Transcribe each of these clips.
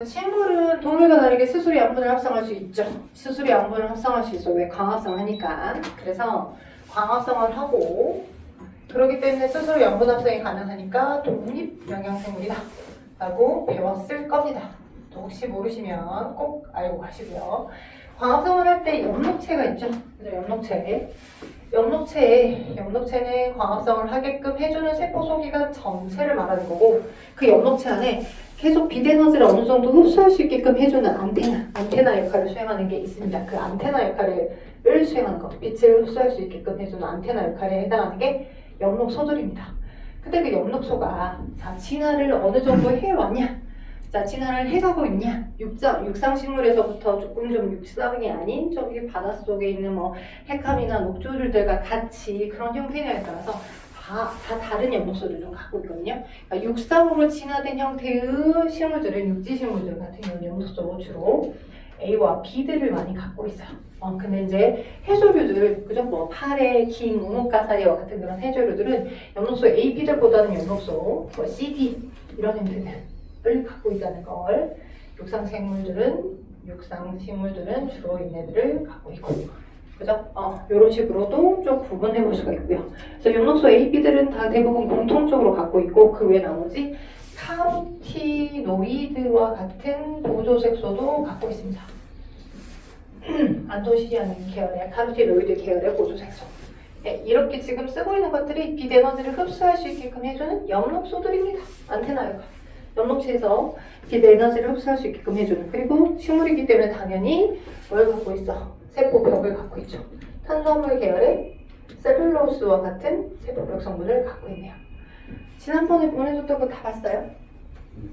식물은 동물과 다르게 스스로 양분을 합성할 수 있죠. 스스로 양분을 합성할 수 있어. 왜? 광합성을 하니까. 그래서 광합성을 하고 그렇기 때문에 스스로 양분 합성이 가능하니까 독립 영양생물이다 라고 배웠을 겁니다. 또 혹시 모르시면 꼭 알고 가시고요. 광합성을 할 때 엽록체가 있죠. 엽록체는 광합성을 하게끔 해주는 세포 소기관 전체를 말하는 거고, 그 엽록체 안에 계속 비대너지를 어느 정도 흡수할 수 있게끔 해주는 안테나 역할을 수행하는 게 있습니다. 그 안테나 역할을 수행하는 것, 빛을 흡수할 수 있게끔 해주는 안테나 역할에 해당하는 게 엽록소들입니다. 근데 그 엽록소가 진화를 어느 정도 해왔냐? 진화를 해가고 있냐? 육상식물에서부터 조금 좀 육상이 아닌 저기 바닷속에 있는 해감이나 녹조류들과 같이 그런 형태냐에 따라서 다 다른 엽록소를 좀 갖고 있거든요. 그러니까 육상으로 진화된 형태의 식물들은 육지식물들 같은 경우는 엽록소 주로 A와 B들을 많이 갖고 있어요. 근데 이제 해조류들, 그죠? 파래, 긴, 우뭇가사리와 같은 그런 해조류들은 엽록소 A, B들보다는 엽록소 C, D 이런 형태들을 갖고 있다는 걸 육상식물들은 주로 얘네들을 갖고 있고, 그죠? 이런 식으로도 좀 구분해 볼 수가 있고요. 그래서 엽록소 A, B들은 다 대부분 공통적으로 갖고 있고, 그 외 나머지 카로티노이드와 같은 보조색소도 갖고 있습니다. 안토시아닌 계열의 카로티노이드 계열의 보조색소. 네, 이렇게 지금 쓰고 있는 것들이 빛에너지를 흡수할 수 있게끔 해주는 엽록소들입니다. 안테나 역할. 엽록체에서 빛에너지를 흡수할 수 있게끔 해주는. 그리고 식물이기 때문에 당연히 뭘 갖고 있어? 세포벽을 갖고 있죠. 탄수화물 계열의 셀룰로스와 같은 세포벽 성분을 갖고 있네요. 지난번에 보내줬던 거 다 봤어요?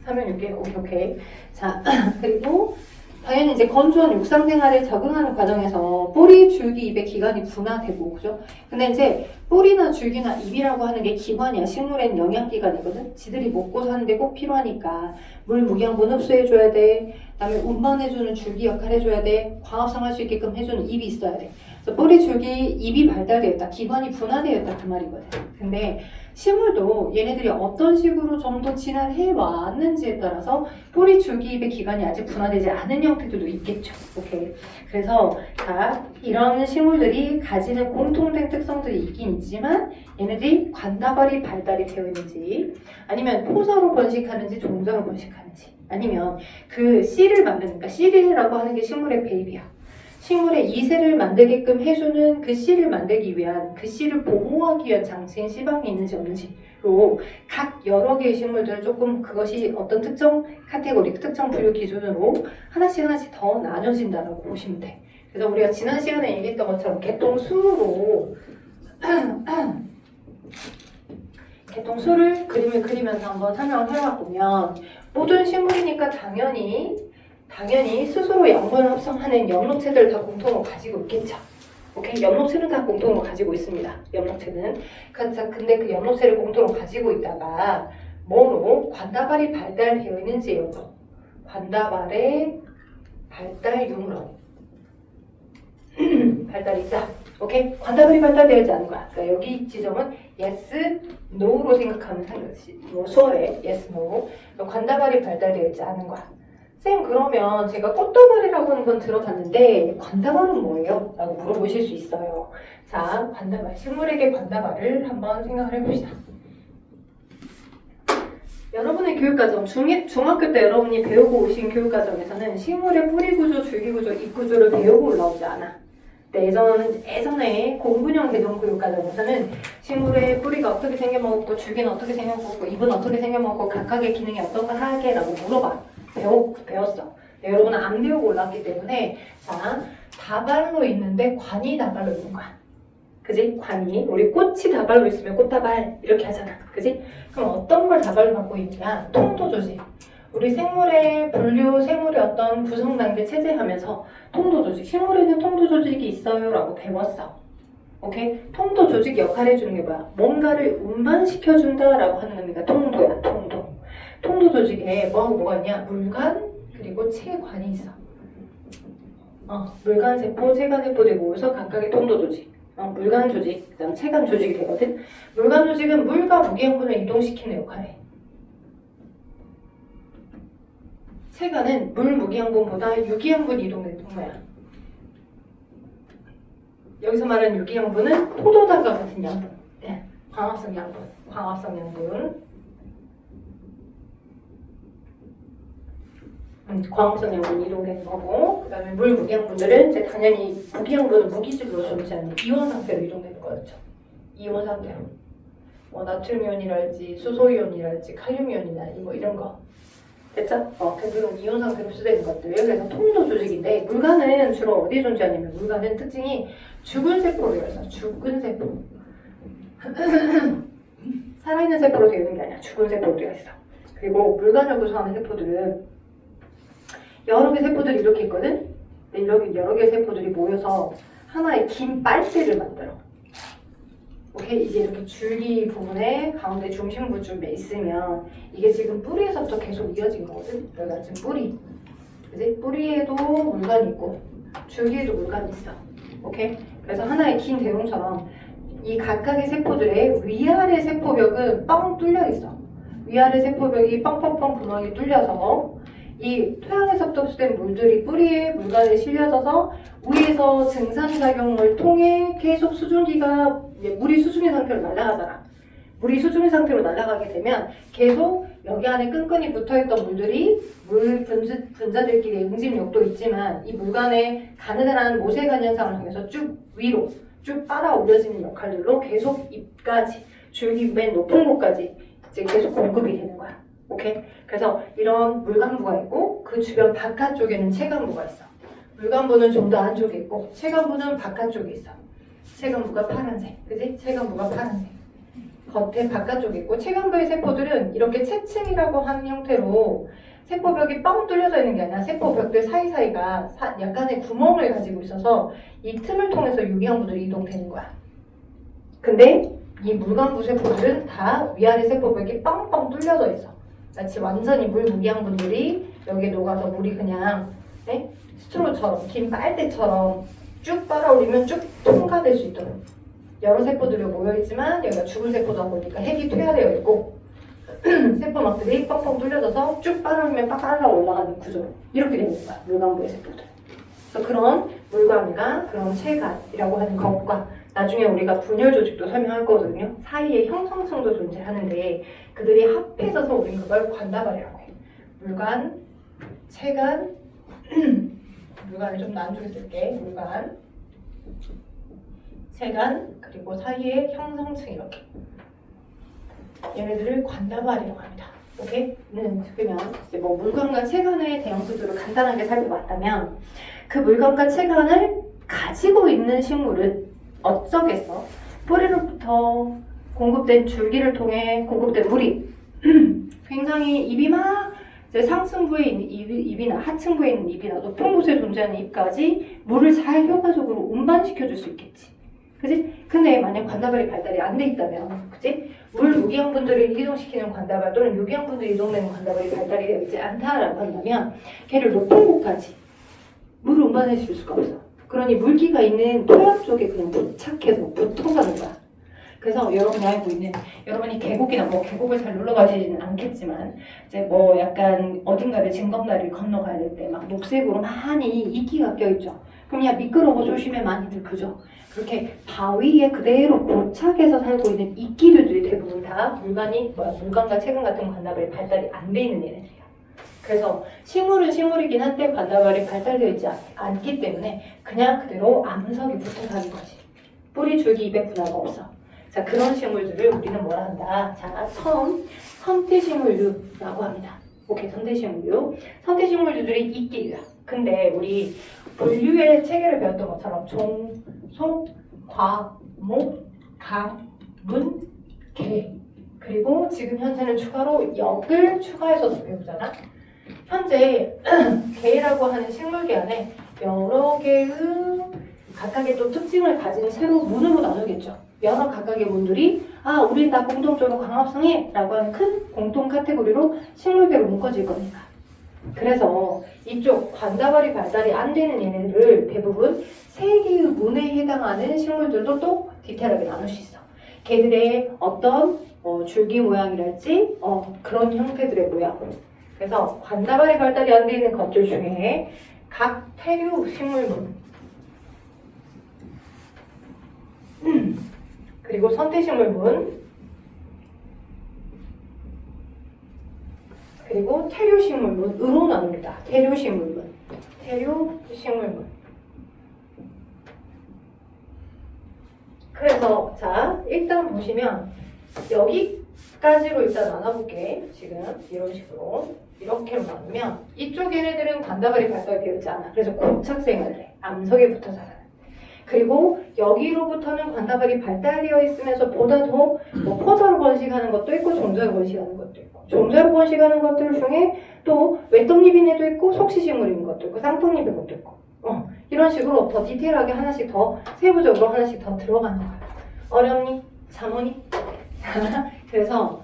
3면 6개? 오케이. 자, 그리고 당연히 이제 건조한 육상 생활에 적응하는 과정에서 뿌리, 줄기, 잎의 기관이 분화되고, 그죠? 근데 이제 뿌리나 줄기나 잎이라고 하는 게 기관이야. 식물엔 영양기관이거든? 지들이 먹고 사는데 꼭 필요하니까 물 무경분 흡수해줘야 돼. 그 다음에 운반해주는 줄기 역할 해줘야 돼. 광합성할 수 있게끔 해주는 잎이 있어야 돼. 그래서 뿌리, 줄기, 잎이 발달되어 있다. 기관이 분화되어 있다. 그 말이거든. 근데 식물도 얘네들이 어떤 식으로 좀 더 진화를 해왔는지에 따라서 뿌리, 줄기, 잎의 기관이 아직 분화되지 않은 형태들도 있겠죠. 오케이. 그래서 이런 식물들이 가지는 공통된 특성들이 있긴 있지만 얘네들이 관다발이 발달이 되어 있는지, 아니면 포사로 번식하는지 종자로 번식하는지, 아니면 그 씨를 만드니까, 씨라고 하는 게 식물의 베이비야. 식물의 이세를 만들게끔 해주는 그 씨를 만들기 위한, 그 씨를 보호하기 위한 장치인 씨방이 있는지 없는지로 각 여러 개의 식물들을 조금 그것이 어떤 특정 카테고리, 특정 분류 기준으로 하나씩 더 나눠진다고 보시면 돼. 그래서 우리가 지난 시간에 얘기했던 것처럼 개통수로 개통수를 그림을 그리면서 한번 설명을 해보면, 모든 식물이니까 당연히 스스로 양분을 합성하는 엽록체들을 다 공통으로 가지고 있겠죠. 오케이? 엽록체는 다 공통으로 가지고 있습니다. 엽록체는. 근데 그 엽록체를 공통으로 가지고 있다가 뭐로? 관다발이 발달되어 있는지요. 관다발의 발달용으로 발달이 있다. 오케이? 관다발이 발달되어 있지 않은 거야. 그러니까 여기 지점은 yes, no로 생각하면 상관없이 수어에 yes, no. 관다발이 발달되어 있지 않은 거야. 쌤, 그러면 제가 꽃다발이라고 하는 건 들어봤는데 관다발은 뭐예요? 라고 물어보실 수 있어요. 자, 관다발. 식물에게 관다발을 한번 생각을 해봅시다. 여러분의 교육과정, 중학교 때 여러분이 배우고 오신 교육과정에서는 식물의 뿌리 구조, 줄기 구조, 잎 구조를 배우고 올라오지 않아. 예전에 공분형 개정 교육과정에서는 식물의 뿌리가 어떻게 생겨먹었고, 줄기는 어떻게 생겨먹었고, 잎은 어떻게 생겨먹었고, 각각의 기능이 어떤 걸 하게? 라고 물어봐. 배웠어. 여러분은 안 배우고 올랐기 때문에, 다발로 있는데 관이 다발로 있는 거야. 그지? 관이. 우리 꽃이 다발로 있으면 꽃다발 이렇게 하잖아. 그지? 그럼 어떤 걸 다발로 갖고 있냐? 통도 조직. 우리 생물의 분류, 생물의 어떤 구성 단계 체제하면서 통도 조직. 식물에는 통도 조직이 있어요 라고 배웠어. 오케이? 통도 조직 역할 해주는 게 뭐야? 뭔가를 운반시켜준다 라고 하는 의미가 통도야. 통도 조직에 뭐가 있냐? 물관, 그리고 체관이 있어. 물관세포, 체관세포들이 모여서 각각의 통도 조직. 물관 조직, 그 다음 체관 조직이 되거든. 물관 조직은 물과 무기양분을 이동시키는 역할을 해. 체가는 물 무기양분보다 유기양분이 이동되는 거야. 여기서 말하는 유기양분은 포도당과 같은 양분, 네, 광합성 양분, 광합성 양분, 광합성 양분이 이동되는 거고, 그 다음에 물 무기양분들은 이제 당연히 무기양분은 무기질로 존재하는 이온 상태로 이동되는 거였죠. 이온 상태로. 뭐 나트륨이온이랄지 수소이온이랄지 칼륨이온이나 뭐 이런 거. 됐죠? 대부분 이온 상태로 흡수되는 것들. 그래서 통도 조직인데 물관은 주로 어디에 존재하냐면 물관은 특징이 죽은 세포로 되어 있어. 죽은 세포. 살아있는 세포로 되어 있는 게 아니야. 죽은 세포로 되어 있어. 그리고 물관을 구성하는 세포들은 여러 개 세포들이 이렇게 있거든? 근데 여러 개 세포들이 모여서 하나의 긴 빨대를 만들어. 오케이? 이게 이렇게 줄기 부분에 가운데 중심부쯤에 있으면 이게 지금 뿌리에서부터 계속 이어진 거거든? 여기가 지금 뿌리. 그지? 뿌리에도 물관이 있고 줄기에도 물관이 있어. 오케이? 그래서 하나의 긴 대롱처럼 이 각각의 세포들의 위아래 세포벽은 뻥 뚫려 있어. 위아래 세포벽이 뻥뻥뻥 구멍이 뚫려서 이 토양에서부터 흡수된 물들이 뿌리에 물관에 실려져서 위에서 증산작용을 통해 계속 수증기가 물이 수증기 상태로 날아가잖아. 물이 수증기 상태로 날아가게 되면 계속 여기 안에 끈끈이 붙어있던 물들이 물 분자들끼리의 응집력도 있지만 이 물관의 가느다란 모세관 현상을 통해서 쭉 위로 쭉 빨아 올려지는 역할들로 계속 잎까지 줄기 맨 높은 곳까지 이제 계속 공급이 되는 거야. 오케이? 그래서 이런 물관부가 있고 그 주변 바깥쪽에는 체관부가 있어. 물관부는 좀 더 안쪽에 있고 체관부는 바깥쪽에 있어. 체관부가 파란색, 그지? 체관부가 파란색. 겉에 바깥쪽에 있고 체관부의 세포들은 이렇게 채층이라고 하는 형태로 세포벽이 뻥 뚫려져 있는 게 아니라 세포벽들 사이사이가 약간의 구멍을 가지고 있어서 이 틈을 통해서 유기양분들이 이동되는 거야. 근데 이 물관부 세포들은 다 위아래 세포벽이 뻥뻥 뚫려져 있어. 마치 완전히 물 무기양분들이 여기에 녹아서 물이 그냥 네? 스트로처럼 긴 빨대처럼 쭉 빨아올리면 쭉 통과될 수 있도록 여러 세포들이 모여있지만 여기가 죽은 세포다 보니까 핵이 퇴화되어 있고 세포막들이 뻥뻥 뚫려져서 쭉 빨아올리면 빨아 올라가는 구조로 이렇게 되는 거야. 물관부의 세포들. 그래서 그런 물관과 그런 체관이라고 하는 것과 나중에 우리가 분열 조직도 설명할 거거든요. 사이에 형성층도 존재하는데 그들이 합해져서 우린 그걸 관다발이라고 해. 물관, 체관, 물관을 좀 더 안쪽에 쓸게. 물관, 체관, 그리고 사이에 형성층 이렇게. 얘네들을 관다발이라고 합니다. 오케이? 그러면 이제 뭐 물관과 체관의 대형 구조를 간단하게 살펴봤다면 그 물관과 체관을 가지고 있는 식물은 어쩌겠어? 뿌리로부터 공급된 줄기를 통해 공급된 물이 굉장히 잎이 막 이제 상층부에 있는 잎이나 하층부에 있는 잎이나 높은 곳에 존재하는 잎까지 물을 잘 효과적으로 운반시켜 줄 수 있겠지. 그지? 근데 만약 관다발이 발달이 안 돼 있다면, 그지? 물 무기양분들을 이동시키는 관다발 또는 유기양분들이 이동되는 관다발이 발달이 되어 있지 않다라고 한다면 걔를 높은 곳까지 물을 운반해 줄 수가 없어. 그러니 물기가 있는 토양 쪽에 그냥 부착해서 붙어가는 거야. 그래서 여러분이 알고 있는, 여러분이 계곡이나 뭐 계곡을 잘 놀러 가시지는 않겠지만 이제 뭐 약간 어딘가를 징검다리를 건너가야 될 때 막 녹색으로 많이 이끼가 껴있죠. 그럼 야 미끄러워 조심해 많이들 그죠? 그렇게 바위에 그대로 고착해서 살고 있는 이끼류들이 대부분 다 물관과 체관 같은 관다발이 발달이 안 돼 있는 얘네들이야. 그래서 식물은 식물이긴 한데 관다발이 발달되어 있지 않기 때문에 그냥 그대로 암석이 붙어 사는 거지. 뿌리, 줄기, 잎에 분화가 없어. 자, 그런 식물들을 우리는 뭐라 한다? 자, 섬태식물류라고 합니다. 오케이, 섬태식물류. 섬태식물류들이 이끼류야. 근데 우리 분류의 체계를 배웠던 것처럼 종, 속, 과, 목, 강, 문, 개. 그리고 지금 현재는 추가로 역을 추가해서도 배우잖아. 현재 개라고 하는 식물계 안에 여러 개의 각각의 또 특징을 가진 새로 문으로 나누겠죠. 여러 각각의 문들이 우린 다 공통적으로 광합성해 라고 하는 큰 공통 카테고리로 식물계로 묶어질 겁니다. 그래서 이쪽 관다발이 발달이 안 되는 얘네들을 대부분 세 개의 문에 해당하는 식물들도 또 디테일하게 나눌 수 있어. 걔들의 어떤 줄기 모양이랄지 그런 형태들의 모양. 그래서 관다발이 발달이 안 되어 있는 것들 중에 각 태류 식물군 그리고 선태식물군 그리고 태류식물군으로 나눕니다. 태류식물군 그래서 자 일단 보시면 여기까지로 일단 나눠볼게. 지금 이런 식으로 이렇게 나누면 이쪽 얘네들은 관다발이 발달되어 있지 않아. 그래서 고착생활을 해. 암석에 붙어 살아요. 그리고 여기로부터는 관다발이 발달되어 있으면서 보다 더 뭐 포자로 번식하는 것도 있고 종자로 번식하는 것도 있고 종자로 번식하는 것들 중에 또 외떡잎인 애도 있고 속시식물인 것도 있고 쌍떡잎인 것도 있고 이런 식으로 더 디테일하게 하나씩 더 세부적으로 하나씩 더 들어가는 거야. 어렵니? 잠오니? 그래서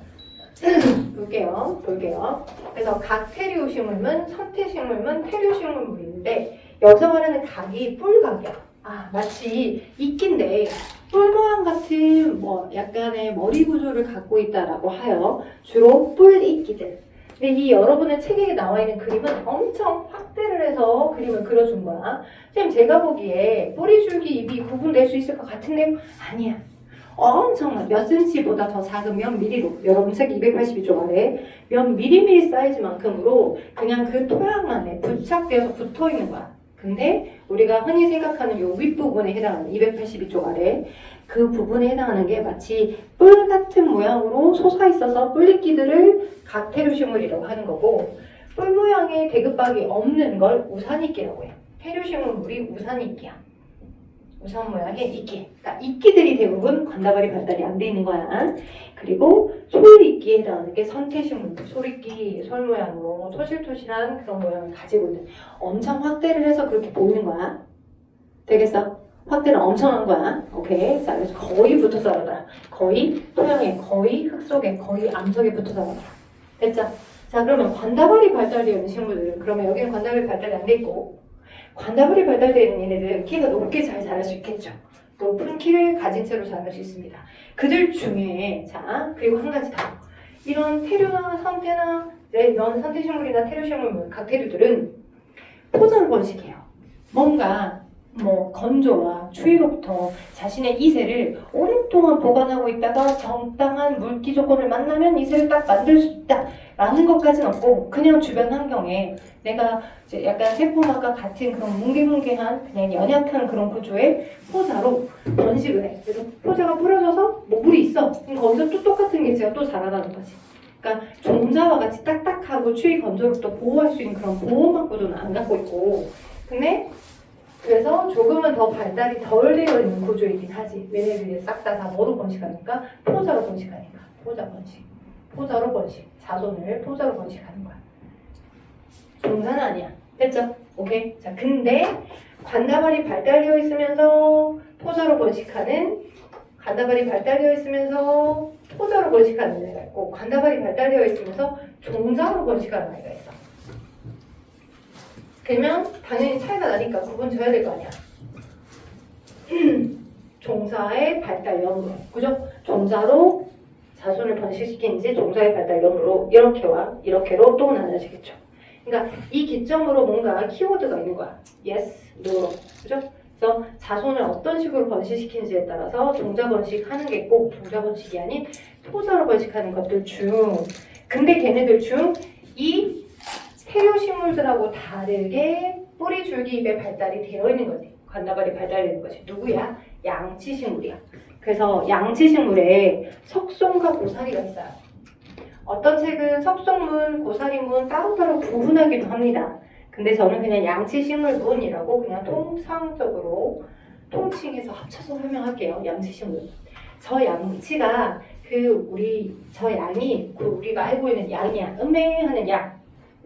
볼게요. 그래서 각 태류식물문, 선태식물문, 태류식물문인데 여기서 말하는 각이 뿔각이야. 마치 이끼인데 뿔 모양 같은 뭐 약간의 머리 구조를 갖고 있다라고 하여 주로 뿔 이끼들. 근데 이 여러분의 책에 나와 있는 그림은 엄청 확대를 해서 그림을 그려준 거야. 선생님 제가 보기에 뿌리 줄기 잎이 구분될 수 있을 것 같은데요? 아니야. 엄청 몇 센치보다 더 작은 몇 미리로 여러분 책 282쪽 아래 몇 미리미리 사이즈만큼으로 그냥 그 토양만에 부착되어서 붙어있는 거야. 근데 우리가 흔히 생각하는 요 윗부분에 해당하는 282쪽 아래 그 부분에 해당하는 게 마치 뿔 같은 모양으로 솟아있어서 뿔리끼들을 각태류식물이라고 하는 거고 뿔 모양의 대급박이 없는 걸 우산이끼라고 해요. 태류식물물이 우산이끼야. 우산 모양의 이끼. 그러니까 이끼들이 대부분 관다발이 발달이 안 돼 있는 거야. 그리고 솔이끼에 해당하는 게 선태식물들. 솔이끼, 솔 모양으로 토실토실한 그런 모양을 가지고 있는 엄청 확대를 해서 그렇게 보이는 거야. 되겠어? 확대는 엄청 한 거야. 오케이. 자, 그래서 거의 붙어 살아라. 거의 토양에, 거의 흙 속에, 거의 암석에 붙어 살아라. 됐죠? 자, 그러면 관다발이 발달되어 있는 식물들은 그러면 여기는 관다발이 발달이 안 돼 있고 관다발이 발달되어 있는 얘네들은 키가 높게 잘 자랄 수 있겠죠. 높은 키를 가진 채로 자랄 수 있습니다. 그들 중에 자 그리고 한 가지 더 이런 태류나 선태나 이런 선태식물이나 태류식물 각태류들은 포자로 번식해요. 뭔가 뭐 건조와 추위로부터 자신의 이새를 오랫동안 보관하고 있다가 적당한 물기 조건을 만나면 이새를 딱 만들 수 있다 라는 것까지는 없고 그냥 주변 환경에 내가 이제 약간 세포막과 같은 그런 뭉게뭉게한 그냥 연약한 그런 구조의 포자로 번식을 해. 그래서 포자가 뿌려져서 뭐 물이 있어. 그럼 거기서 또 똑같은 개체가 또 자라나는 거지. 그러니까 종자와 같이 딱딱하고 추위 건조로부터 보호할 수 있는 그런 보호막 구조는 안 갖고 있고 근데 그래서 조금은 더 발달이 덜 되어 있는 구조이긴 하지. 얘네들이 싹 다 뭐로 번식하니까? 포자로 번식하니까. 포자 번식. 포자로 번식. 자손을 포자로 번식하는 거야. 종자는 아니야. 됐죠? 오케이? 자, 근데 관다발이 발달되어 있으면서 포자로 번식하는 관다발이 발달되어 있으면서 포자로 번식하는 애가 있고 관다발이 발달되어 있으면서 종자로 번식하는 애가 있어. 그러면 당연히 차이가 나니까 구분 져야 될 거 아니야. 종자의 발달 여부로, 그죠? 종자로 자손을 번식시키는지 종자의 발달 여부로 이렇게와 이렇게로 또 나눠지겠죠. 그러니까 이 기점으로 뭔가 키워드가 있는 거야. yes, no, 그죠? 그래서 자손을 어떤 식으로 번식시키는지에 따라서 종자 번식하는 게 꼭 종자 번식이 아닌 토자로 번식하는 것들 중 근데 걔네들 중 이 태류식물들하고 다르게 뿌리 줄기잎의 발달이 되어 있는 거지. 관다발이 발달되는 거지. 누구야? 양치식물이야. 그래서 양치식물에 석송과 고사리가 있어요. 어떤 책은 석송문, 고사리문 따로따로 구분하기도 합니다. 근데 저는 그냥 양치식물문이라고 그냥 통상적으로 통칭해서 합쳐서 설명할게요. 양치식물. 저 양치가 저 양이 우리가 알고 있는 양이야.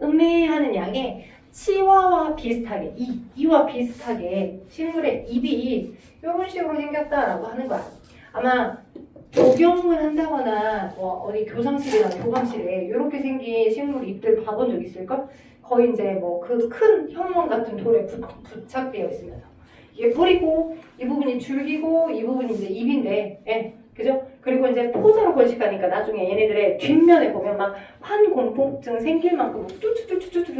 음매하는 양의 치와와 비슷하게 이와 비슷하게 식물의 잎이 이런 식으로 생겼다라고 하는 거야. 아마 조경을 한다거나 어디 교상실이나 교감실에 이렇게 생긴 식물 잎들 봐본 적 있을걸? 거의 이제 뭐 그 큰 현문 같은 돌에 부착되어 있으면서 이게 뿌리고 이 부분이 줄기고 이 부분이 이제 잎인데 그죠? 그리고 이제 포자로 번식하니까 나중에 얘네들의 뒷면에 보면 막 환공포증 생길 만큼 쭈쭈쭈쭈쭈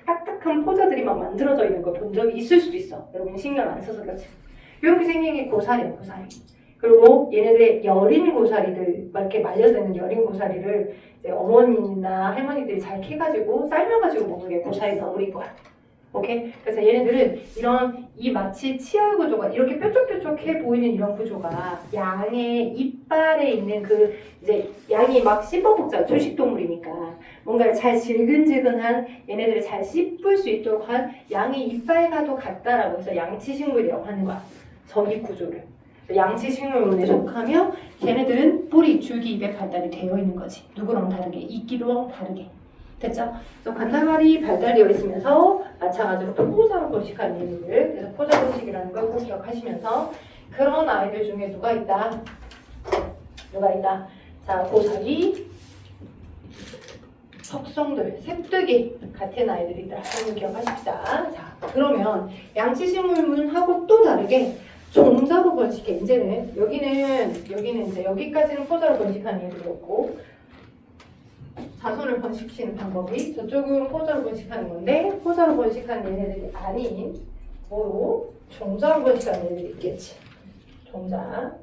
딱딱한 포자들이 막 만들어져 있는 거 본 적이 있을 수도 있어. 여러분 신경 안 써서 그렇지. 이렇게 생긴 게 고사리야, 고사리. 그리고 얘네들의 여린 고사리들, 막 이렇게 말려드는 여린 고사리를 이제 어머니나 할머니들이 잘 캐가지고 삶아가지고 먹는 게 고사리 나물인 거야. 오케이? 그래서 얘네들은 이런 이 마치 치아 구조가 이렇게 뾰족뾰족해 보이는 이런 구조가 양의 이빨에 있는 그 이제 양이 막 씹어먹자 초식동물이니까 뭔가 잘 질근질근한 얘네들을 잘 씹을 수 있도록 한 양의 이빨과도 같다라고 해서 양치식물이라고 하는 거야. 저입 구조를. 양치식물군에 속하며 걔네들은 뿌리, 줄기, 입에 발달이 되어 있는 거지. 누구랑 다르게, 이끼랑 다르게. 됐죠? 그래서 관다발이 발달되어 있으면서 마찬가지로 포자로 번식하는 얘네들. 그래서 포자 번식이라는 걸 꼭 기억하시면서 그런 아이들 중에 누가 있다? 누가 있다? 자, 고사리, 석성들, sep뜨기 같은 아이들이다. 이걸 기억하십시다. 자, 그러면 양치식물문하고 또 다르게 종자로 번식해. 이제는 여기는 이제 여기까지는 포자로 번식하는 얘들이었고 자손을 번식시키는 방법이 저쪽으로 포자로 번식하는 건데 포자로 번식하는 얘네들이 아닌 뭐로 종자로 번식하는 얘네들이 있겠지. 종자.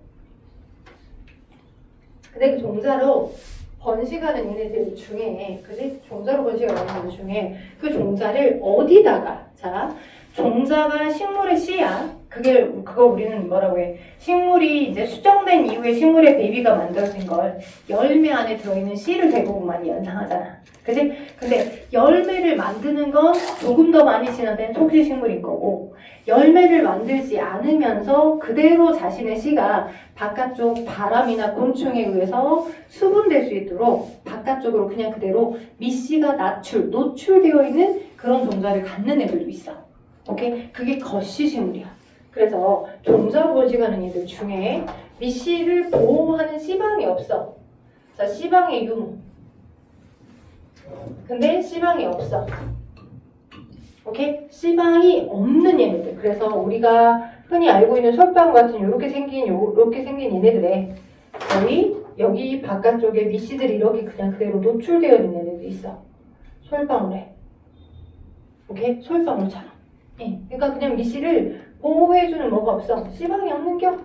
근데 그 종자로 번식하는 얘네들 중에 그지? 종자로 번식하는 얘네들 중에 그 종자를 어디다가 자 종자가 식물의 씨야. 그거 우리는 뭐라고 해? 식물이 이제 수정된 이후에 식물의 베이비가 만들어진 걸 열매 안에 들어있는 씨를 대부분 많이 연상하잖아. 그지? 근데 열매를 만드는 건 조금 더 많이 진화된 속시식물인 거고 열매를 만들지 않으면서 그대로 자신의 씨가 바깥쪽 바람이나 곤충에 의해서 수분될 수 있도록 바깥쪽으로 그냥 그대로 밑씨가 노출되어 있는 그런 종자를 갖는 애들도 있어. 오케이? 그게 겉시식물이야. 그래서 종자로 번식하는 애들 중에 밑씨를 보호하는 씨방이 없어. 자, 씨방의 유무. 근데 씨방이 없어. 오케이? 씨방이 없는 얘네들. 그래서 우리가 흔히 알고 있는 솔방 같은 요렇게 생긴 얘네들에 여기 바깥쪽에 밑씨들이 이렇게 그냥 그대로 노출되어 있는 애들도 있어. 솔방울에. 오케이? 솔방울처럼. 예. 그러니까 그냥 밑씨를 보호해주는 뭐가 없어. 씨방이 없는겨?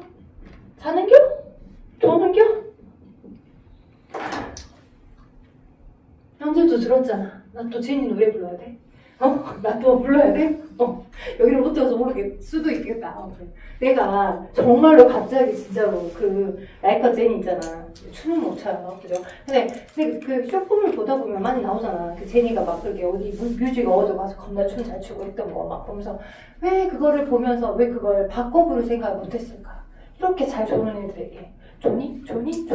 자는겨? 조는겨? 현재도 들었잖아. 나 또 제니 노래 불러야 돼? 나 또 불러야 돼? 여기를 못 들어서 모르겠을 수도 있겠다. 그래. 내가 정말로 갑자기 진짜로 라이카 제니 있잖아. 춤은 못 춰요. 그죠? 근데 그 쇼폼을 보다 보면 많이 나오잖아. 그 제니가 막 그렇게 어디 뮤직 어워드 가서 겁나 춤 잘 추고 있던 거 막 보면서 왜 그거를 보면서 왜 그걸 바꿔 부를 생각을 못 했을까? 이렇게 잘 조는 애들에게. 조니? 자니?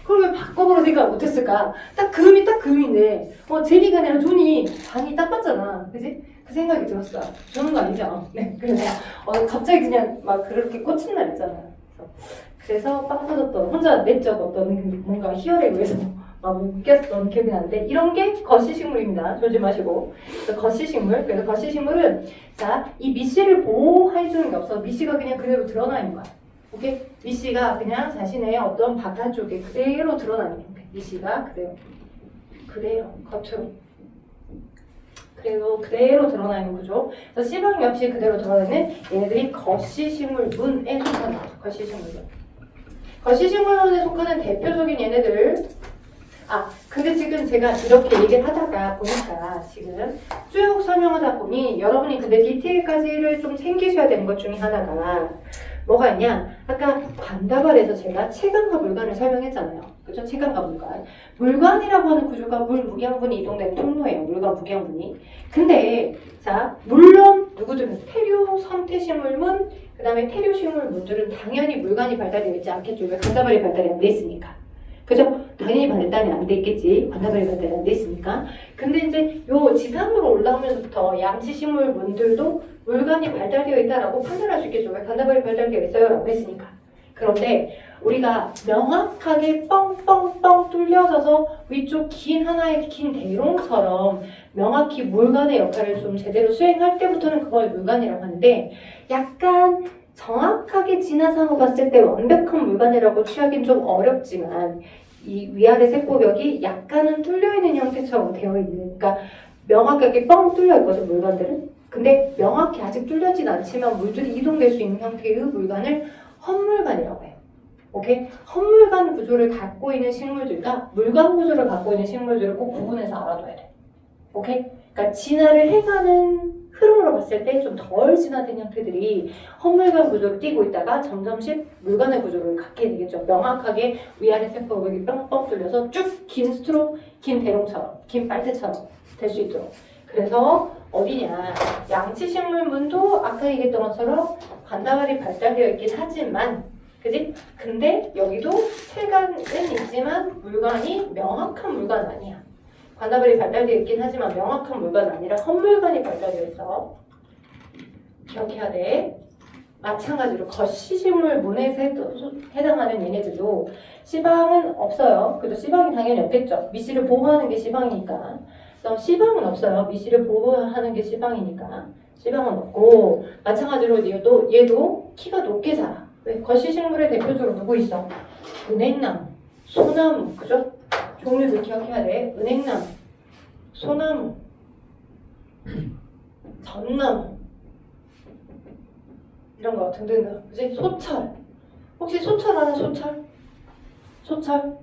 그걸 왜 바꿔보러 생각 못했을까? 딱 금인데 제니가 아니라 조니, 자니 딱 맞잖아. 그지? 그 생각이 들었어. 조는 거 아니죠? 네. 그래서 갑자기 그냥 막 그렇게 꽂힌 날 있잖아. 그래서 빵 터졌던 혼자 내적 어떤 뭔가 희열에 의해서 막 웃겼던 기억이 나는데 이런 게 겉시식물입니다. 졸지 마시고. 그래서 겉시식물. 그래서 겉시식물은 자, 이 밑씨를 보호해주는 게 없어. 밑씨가 그냥 그대로 드러나 있는 거야. 오케이? 밑씨가 그냥 자신의 어떤 바깥쪽에 그대로 드러나는 형태. 밑씨가 그대로 겉으로 그대로 드러나 있는 구조. 그래서 씨방 역시 그대로 드러나 있는 얘네들이 겉시식물문에 속하는 거죠. 겉시식물문. 겉시식물문에 속하는 대표적인 얘네들. 근데 지금 제가 이렇게 얘기를 하다가 보니까 지금 쭉 설명하다 보니 여러분이 근데 디테일까지를 좀 챙기셔야 되는 것 중에 하나가 뭐가 있냐? 아까 관다발에서 제가 체감과 물관을 설명했잖아요. 그죠? 체감과 물관. 물관이라고 하는 구조가 물 무기양분이 이동되는 통로예요. 물과 무기양분이. 근데 자, 물론 누구들은 태류, 섬태식물문, 그 다음에 태류식물문들은 당연히 물관이 발달되어 있지 않겠죠. 왜 관다발이 발달이 안 돼 있으니까. 그죠? 당연히 발달이 안 돼 있겠지. 관다발이 발달이 안 돼 있으니까. 근데 이제 요 지상으로 올라오면서부터 양치식물문들도 물관이 발달되어 있다라고 판단할 수 있겠죠. 왜 관다발이 발달되어 있어요? 라고 했으니까. 그런데 우리가 명확하게 뻥뻥뻥 뚫려져서 위쪽 하나의 긴 대롱처럼 명확히 물관의 역할을 좀 제대로 수행할 때부터는 그걸 물관이라고 하는데 약간 정확하게 진화상으로 봤을 때 완벽한 물관이라고 취하기는 좀 어렵지만 이 위아래 세포벽이 약간은 뚫려있는 형태처럼 되어 있는, 그러니까 명확하게 뻥 뚫려있거든 물관들은. 근데 명확히 아직 뚫려진 않지만 물들이 이동될 수 있는 형태의 물관을 헛물관이라고 해요. 오케이? 헛물관 구조를 갖고 있는 식물들과 물관 구조를 갖고 있는 식물들을 꼭 구분해서 알아둬야 돼. 오케이? 그러니까 진화를 해가는 흐름으로 봤을 때 좀 덜 진화된 형태들이 헛물관 구조를 띠고 있다가 점점씩 물관의 구조를 갖게 되겠죠. 명확하게 위아래 세포벽이 뻥뻥 뚫려서 쭉 긴 스트로, 긴 대롱처럼, 긴 빨대처럼 될 수 있도록. 그래서 어디냐, 양치식물문도 아까 얘기했던 것처럼 관다발이 발달되어 있긴 하지만, 그지? 근데 여기도 세간은 있지만 물관이 명확한 물관 아니야. 관다발이 발달되어 있긴 하지만 명확한 물관 아니라 헛물관이 발달되어 있어. 기억해야 돼. 마찬가지로 거시식물 문에 해당하는 얘네들도 씨방은 없어요. 그래도 씨방이 당연히 없겠죠. 미씨를 보호하는 게 씨방이니까. 씨방은 없어요. 미씨를 보호하는 게 씨방이니까. 씨방은 없고, 마찬가지로 얘도 키가 높게 자라. 거시식물의 대표적으로 누구 있어? 은행나무, 소나무, 그죠? 종류도 기억해야 돼. 은행나무, 소나무, 전나무, 이런 거 등등. 그지? 소철. 혹시 소철 아는 소철? 소철?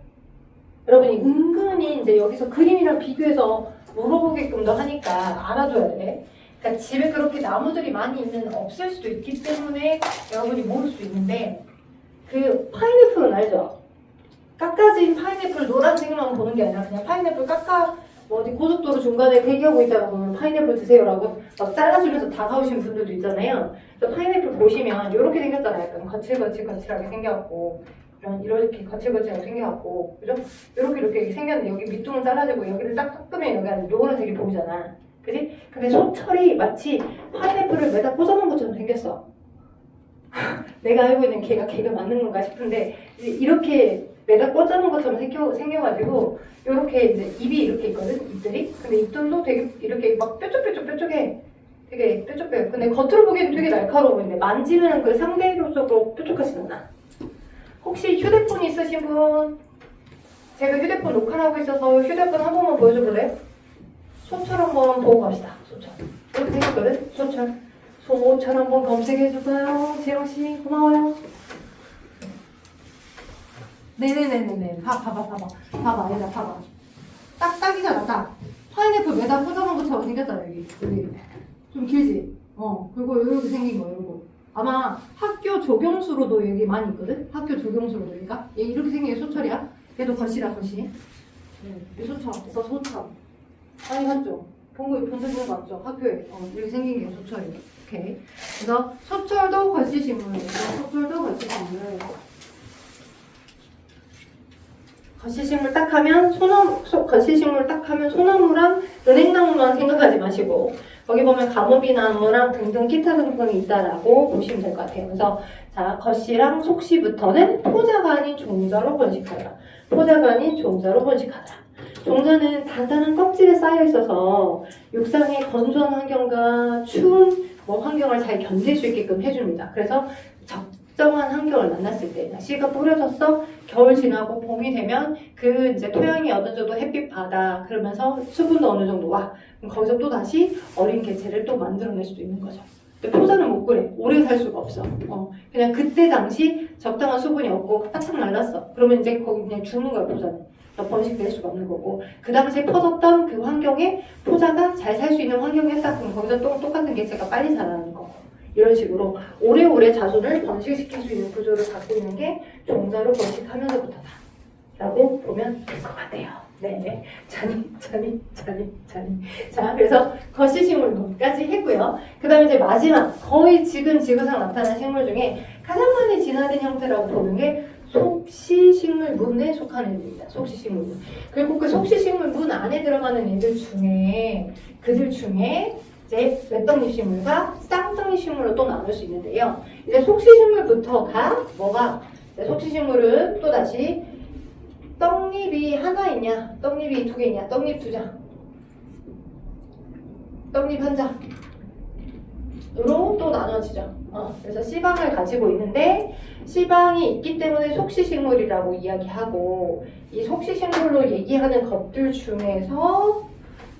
여러분이 은근히 이제 여기서 그림이랑 비교해서 물어보게끔도 하니까 알아둬야 돼. 그러니까 집에 그렇게 나무들이 많이 있는 없을 수도 있기 때문에 여러분이 모를 수도 있는데, 그 파인애플은 알죠? 깎아진 파인애플 노란색만 보는 게 아니라 그냥 파인애플 뭐 어디 고속도로 중간에 대기하고 있다가 보면 파인애플 드세요라고 막 잘라주면서 다가오신 분들도 있잖아요. 그래서 파인애플 보시면 이렇게 생겼잖아요. 약간 거칠하게 생겨갖고 이렇게 거칠하게 생겨갖고, 그죠? 이렇게 생겼는데 여기 밑둥은 잘라지고 여기를 딱 깎으면 여기 안에 노란색이 보이잖아. 그지? 근데 소철이 마치 파인애플을 매다 꽂아놓은 것처럼 생겼어. 내가 알고 있는 걔가 맞는 건가 싶은데 이렇게 매다 꽂아놓은 것처럼 생겨가지고 이렇게 이제 입이 이렇게 있거든, 입들이. 근데 입들도 되게 이렇게 막 뾰족해. 되게 뾰족해요. 근데 겉으로 보기에는 되게 날카로워 보이는데 만지면 그 상대적으로 뾰족하진 않아. 혹시 휴대폰 있으신 분? 제가 휴대폰 녹화를 하고 있어서 휴대폰 한 번만 보여줘 볼래요? 소철 한번 보고 갑시다. 소철. 이렇게 생겼거든? 소철 한번 검색해줄까요? 지영씨, 고마워요. 네네네네네. 봐봐. 얘들아, 봐봐. 딱이잖아, 딱. 파인애플 매다 꽂아놓은 것처럼 생겼잖아, 여기. 좀 길지? 그리고 이렇게 생긴 거, 이거. 아마 학교 조경수로도 여기 많이 있거든? 학교 조경수로도 여기가? 얘 이렇게 생긴 게 소철이야? 얘도 거시라, 거시. 이 소철. 이거 소철. 아니, 맞죠? 본거 맞죠? 학교에. 이렇게 생긴 게 소철이에요. 오케이. 그래서 소철도 거시식물이에요. 소철도 거시식물. 거시식물 딱 하면 거시식물 딱 하면 소나무랑 은행나무만 생각하지 마시고 거기 보면 가무비나무랑 등등 기타 등등이 있다라고 보시면 될 것 같아요. 그래서 자, 거시랑 속시부터는 포자가 아닌 종자로 번식하더라. 포자가 아닌 종자로 번식하더라. 종자는 단단한 껍질에 쌓여 있어서 육상의 건조한 환경과 추운 환경을 잘 견딜 수 있게끔 해줍니다. 그래서 적정한 환경을 만났을 때 씨가 뿌려졌어. 겨울 지나고 봄이 되면 그 이제 토양이 어느 정도 햇빛 받아. 그러면서 수분도 어느 정도 와. 그럼 거기서 또 다시 어린 개체를 또 만들어낼 수도 있는 거죠. 근데 포자는 못 그래. 오래 살 수가 없어. 그냥 그때 당시 적당한 수분이 없고 바짝 말랐어. 그러면 이제 거기 그냥 죽는 거야, 포자는. 번식될 수가 없는 거고, 그 당시에 퍼졌던 그 환경에 포자가 잘 살 수 있는 환경에 딱 그럼 거기서 또 똑같은 개체가 빨리 자라는 거. 이런 식으로 오래오래 자손을 번식시킬 수 있는 구조를 갖고 있는 게 종자로 번식하면서부터다 라고 보면 될 것 같아요. 네, 자니. 자, 그래서 거시식물까지 했고요. 그 다음에 이제 마지막, 거의 지금 지구상 나타난 식물 중에 가장 많이 진화된 형태라고 보는 게 속시식물문에 속하는 애들입니다. 속시식물문. 그리고 그 속시식물문 안에 들어가는 애들 중에 이제 외떡잎식물과 쌍떡잎식물로 또 나눌 수 있는데요. 이제 속시식물부터가 속시식물은 또 다시 떡잎이 하나 있냐, 떡잎이 두 개 있냐, 떡잎 두 장, 떡잎 한 장, 또 나눠지죠. 그래서 C방을 가지고 있는데 C방이 있기 때문에 속시식물이라고 이야기하고 이 속시식물로 얘기하는 것들 중에서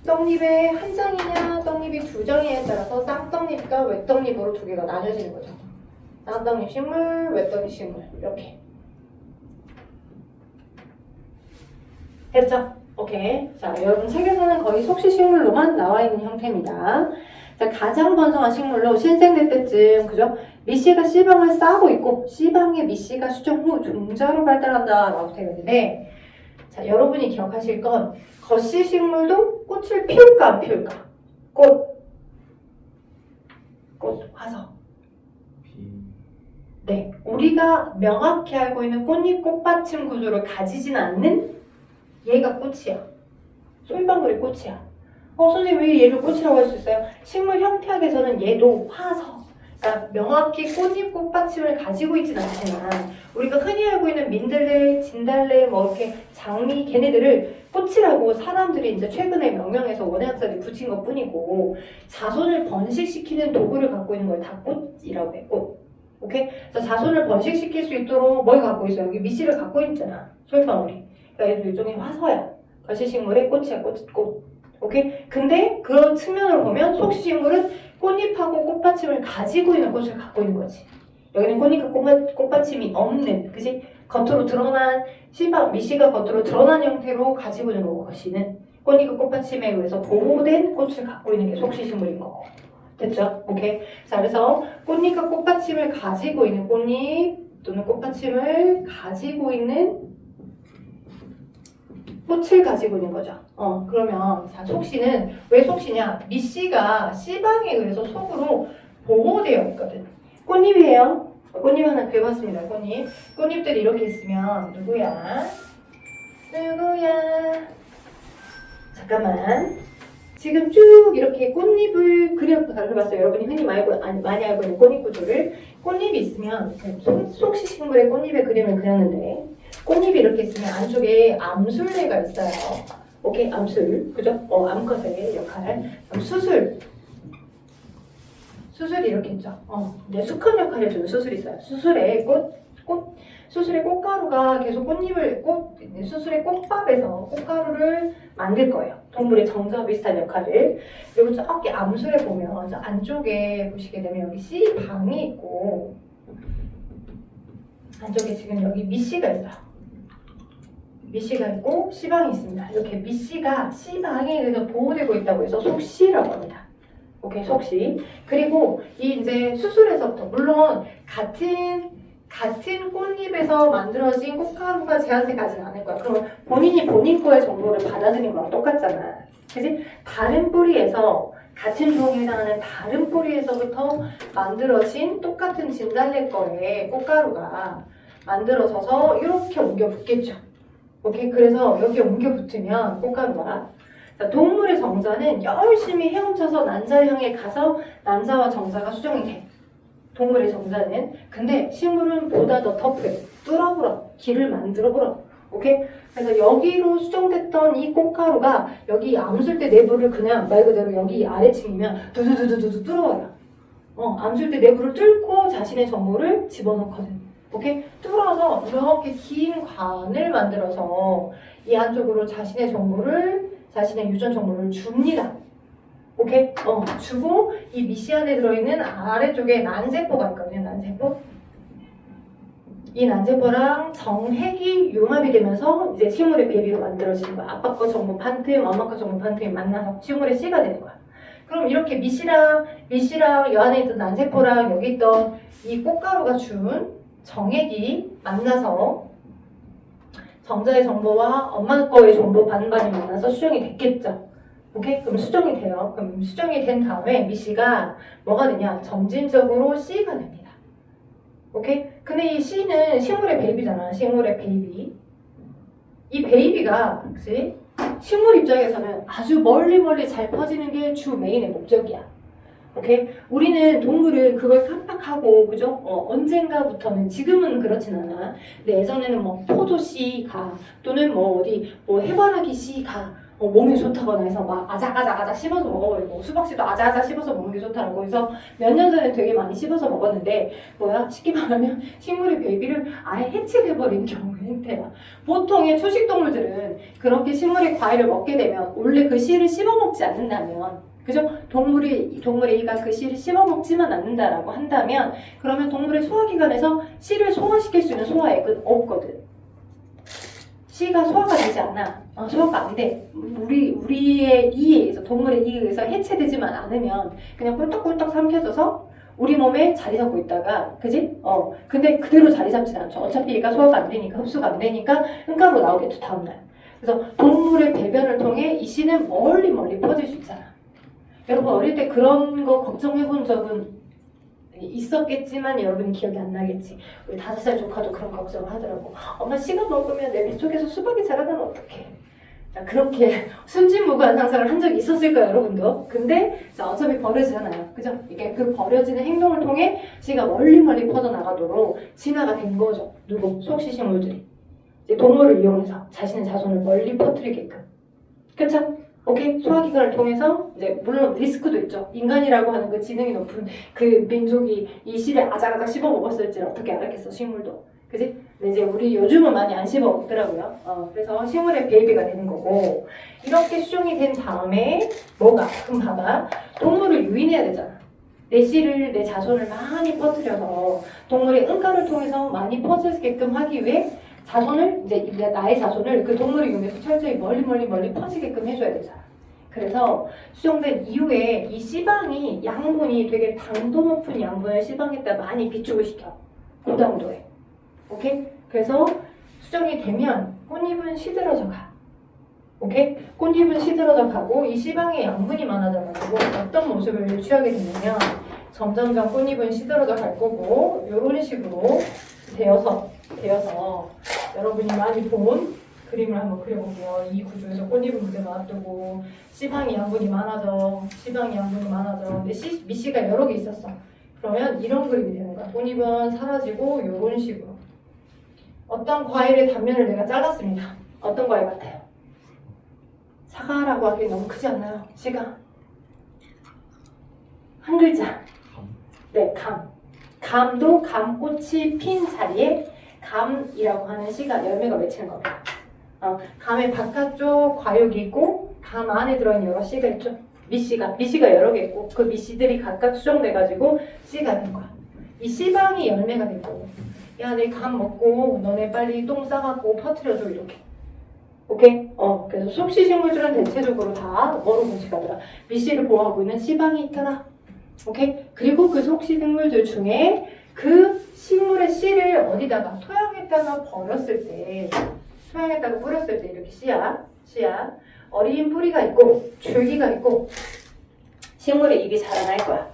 떡잎의 한 장이냐 떡잎이 두 장이냐에 따라서 땅떡잎과 외떡잎으로 두 개가 나눠지는 거죠. 땅떡잎 식물, 외떡잎 식물 이렇게 됐죠? 오케이. 자, 여러분 책에서는 거의 속시식물로만 나와 있는 형태입니다. 자, 가장 번성한 식물로 신생될 때쯤, 그죠? 미씨가 C방을 싸고 있고, C방의 미씨가 수정 후 종자로 발달한다 라고 되어 있는데, 자, 여러분이 기억하실 건, 거씨 식물도 꽃을 피울까 안 피울까? 꽃, 화석. 네, 우리가 명확히 알고 있는 꽃잎 꽃받침 구조를 가지진 않는 얘가 꽃이야. 솔방울이 꽃이야. 선생님 왜 얘를 꽃이라고 할 수 있어요? 식물 형태학에서는 얘도 화석. 그러니까 명확히 꽃잎 꽃받침을 가지고 있진 않지만 우리가 흔히 알고 있는 민들레, 진달래, 뭐 이렇게 장미 걔네들을 꽃이라고 사람들이 이제 최근에 명명해서 원예학자들이 붙인 것 뿐이고 자손을 번식시키는 도구를 갖고 있는 걸 다 꽃이라고 해. 꽃. 오케이? 그래서 자손을 번식시킬 수 있도록 뭘 갖고 있어요? 여기 미씨를 갖고 있잖아. 솔방울이. 그러니까 얘도 일종의 화서야. 거시식물의 꽃이야. 꽃. 오케이? 근데 그런 측면으로 보면 속시식물은 꽃잎하고 꽃받침을 가지고 있는 꽃을 갖고 있는 거지. 여기는 꽃잎과 꽃받침이 없는, 그지? 겉으로 드러난 C방, 미씨가 겉으로 드러난 형태로 가지고 있는 거고, 거시는 꽃잎과 꽃받침에 의해서 보호된 꽃을 갖고 있는 게 속시식물인 거고. 됐죠? 오케이? 자, 그래서 꽃잎과 꽃받침을 가지고 있는 꽃잎 또는 꽃받침을 가지고 있는 꽃을 가지고 있는 거죠. 그러면 자, 속씨는 왜 속씨냐? 미씨가 C방에 의해서 속으로 보호되어 있거든. 꽃잎이에요. 꽃잎 하나 그려봤습니다. 꽃잎들이 이렇게 있으면 누구야? 잠깐만. 지금 쭉 이렇게 꽃잎을 그려봤어요. 여러분이 흔히 많이 알고 있는 꽃잎 구조를. 꽃잎이 있으면 속시식물의 꽃잎의 그림을 그렸는데 꽃잎이 이렇게 있으면 안쪽에 암술레가 있어요. 오케이? 암술. 그죠? 암컷의 역할. 수술이 이렇게 있죠. 네, 수컷 역할을 해주는 수술이 있어요. 수술의 꽃가루가 계속 수술의 꽃밥에서 꽃가루를 만들 거예요. 동물의 정자와 비슷한 역할을. 그리고 저기 암술에 보면 저 안쪽에 보시게 되면 여기 C방이 있고 안쪽에 지금 여기 미씨가 있어요. 미씨가 있고 C방이 있습니다. 이렇게 미씨가 C방에 의해서 보호되고 있다고 해서 속씨라고 합니다. 오케이, 속씨. 그리고 이 이제 수술에서부터 물론 같은 꽃잎에서 만들어진 꽃가루가 쟤한테 가진 않을 거야. 그럼 본인이 본인 거의 정보를 받아들인 거랑 똑같잖아. 그지? 다른 뿌리에서 같은 종에 해당하는 다른 뿌리에서부터 만들어진 똑같은 진달래 거의 꽃가루가 만들어져서 이렇게 옮겨 붙겠죠. 오케이? 그래서 여기 옮겨 붙으면 꽃가루가 동물의 정자는 열심히 헤엄쳐서 난자를 향해 가서 난자와 정자가 수정이 돼. 동물의 정자는. 근데 식물은 보다 더 터프해. 뚫어버려. 길을 만들어버려. 오케이? 그래서 여기로 수정됐던 이 꽃가루가 여기 암술대 내부를 그냥 말 그대로 여기 아래층이면 두두두두두 뚫어버려. 암술대 내부를 뚫고 자신의 정보를 집어넣거든. 오케이? 뚫어서 이렇게 긴 관을 만들어서 이 안쪽으로 자신의 유전 정보를 줍니다. 오케이? 주고 이 미씨 안에 들어있는 아래쪽에 난세포가 있거든요. 난세포. 이 난세포랑 정핵이 융합이 되면서 이제 식물의 배비로 만들어지는 거야. 아빠 거 정보 판틈, 엄마 거 정보 판틈이 만나서 식물의 씨가 되는 거야. 그럼 이렇게 미씨랑 이 안에 있던 난세포랑 여기 있던 이 꽃가루가 준 정액이 만나서 정자의 정보와 엄마 거의 정보 반반이 만나서 수정이 됐겠죠. 오케이? 그럼 수정이 돼요. 그럼 수정이 된 다음에 미씨가 뭐가 되냐? 점진적으로 C가 됩니다. 오케이? 근데 이 C는 식물의 베이비잖아. 식물의 베이비. 이 베이비가 그치? 식물 입장에서는 아주 멀리 잘 퍼지는 게 주 메인의 목적이야. 오케이? 우리는 동물은 그걸 깜빡하고, 그죠? 언젠가부터는, 지금은 그렇진 않아. 근데 예전에는 뭐 포도 씨 가, 또는 뭐 어디, 뭐 해바라기 씨 가, 몸에 좋다거나 해서 막 아작아작 씹어서 먹어버리고 수박씨도 아작아작 씹어서 먹는 게 좋다고 해서 몇 년 전에 되게 많이 씹어서 먹었는데 쉽게 말하면 식물의 베이비를 아예 해치해버리는 경우가 행태야. 보통의 초식동물들은 그렇게 식물의 과일을 먹게 되면 원래 그 씨를 씹어먹지 않는다면 그죠? 동물의 이가 그 씨를 씹어먹지만 않는다라고 한다면 그러면 동물의 소화기관에서 씨를 소화시킬 수 있는 소화액은 없거든. 씨가 소화가 되지 않아. 소화가 안 돼. 우리의 이에 의해서, 동물의 이에 의해서 해체되지만 않으면 그냥 꿀떡꿀떡 삼켜져서 우리 몸에 자리 잡고 있다가, 그지? 근데 그대로 자리 잡진 않죠. 어차피 얘가 소화가 안 되니까, 흡수가 안 되니까 응가로 나오겠죠, 다음날. 그래서 동물의 배변을 통해 이 씨는 멀리 퍼질 수 있잖아. 여러분 어릴 때 그런 거 걱정해 본 적은 있었겠지만 여러분이 기억이 안 나겠지. 우리 5살 조카도 그런 걱정을 하더라고. 엄마 씨가 먹으면 내 뱃속에서 수박이 자라나면 어떡해. 자, 그렇게 순진무구한 상상을 한 적이 있었을 거예요, 여러분도. 근데 자, 어차피 버려지잖아요. 그죠? 이게 그 버려지는 행동을 통해 씨가 멀리 퍼져나가도록 진화가 된 거죠. 누구? 속시식물들이. 이제 동물을 이용해서 자신의 자손을 멀리 퍼뜨리게끔. 그쵸? 오케이? 소화기관을 통해서 이제 물론 리스크도 있죠. 인간이라고 하는 그 지능이 높은 그 민족이 이 씨를 아작아작 씹어 먹었을지 어떻게 알았겠어, 식물도. 그지? 근데 이제 우리 요즘은 많이 안 씹어 먹더라고요. 그래서 식물의 베이비가 되는 거고 이렇게 수정이 된 다음에 뭐가? 그럼 봐봐. 동물을 유인해야 되잖아. 내 씨를, 내 자손을 많이 퍼뜨려서 동물의 응가를 통해서 많이 퍼지게끔 하기 위해 자손을, 이제 나의 자손을 그 동물을 이용해서 철저히 멀리 퍼지게끔 해줘야 되잖아. 그래서 수정된 이후에 이 씨방이 양분이 되게 당도 높은 양분을 씨방에다 많이 비축을 시켜. 고당도에. 오케이? 그래서 수정이 되면 꽃잎은 시들어져 가. 오케이? 꽃잎은 시들어져 가고 이 씨방에 양분이 많아져가지고 어떤 모습을 취하게 되냐면 점점점 꽃잎은 시들어져 갈 거고 이런 식으로 되어서 여러분이 많이 본 그림을 한번 그려볼게요. 이 구조에서 꽃잎은 그대로 놔두고 씨방이 양분이 많아져. 근데 밑씨가 여러 개 있었어. 그러면 이런 그림이 되는 거야. 꽃잎은 사라지고 이런 식으로. 어떤 과일의 단면을 내가 잘랐습니다. 어떤 과일 같아요? 사과라고 하기엔 너무 크지 않나요? 씨가? 한 글자. 네, 감. 감도 감꽃이 핀 자리에 감이라고 하는 씨가 열매가 맺히는 겁니다. 감의 바깥쪽 과육이 있고 감 안에 들어있는 여러 씨가 있죠. 밑씨가 여러 개 있고 그 밑씨들이 각각 수정돼가지고 씨가 된 거야. 이 씨방이 열매가 된 거고 야, 내 감 먹고 너네 빨리 똥 싸갖고 퍼뜨려줘 이렇게. 오케이? 그래서 속시식물들은 대체적으로 다 뭐로 분식하더라? 밑씨를 보호하고 있는 씨방이 있더라. 오케이? 그리고 그 속시식물들 중에 그 식물의 씨를 어디다가 토양에다가 뿌렸을 때 이렇게 씨야 어린 뿌리가 있고 줄기가 있고 식물의 잎이 자라날 거야.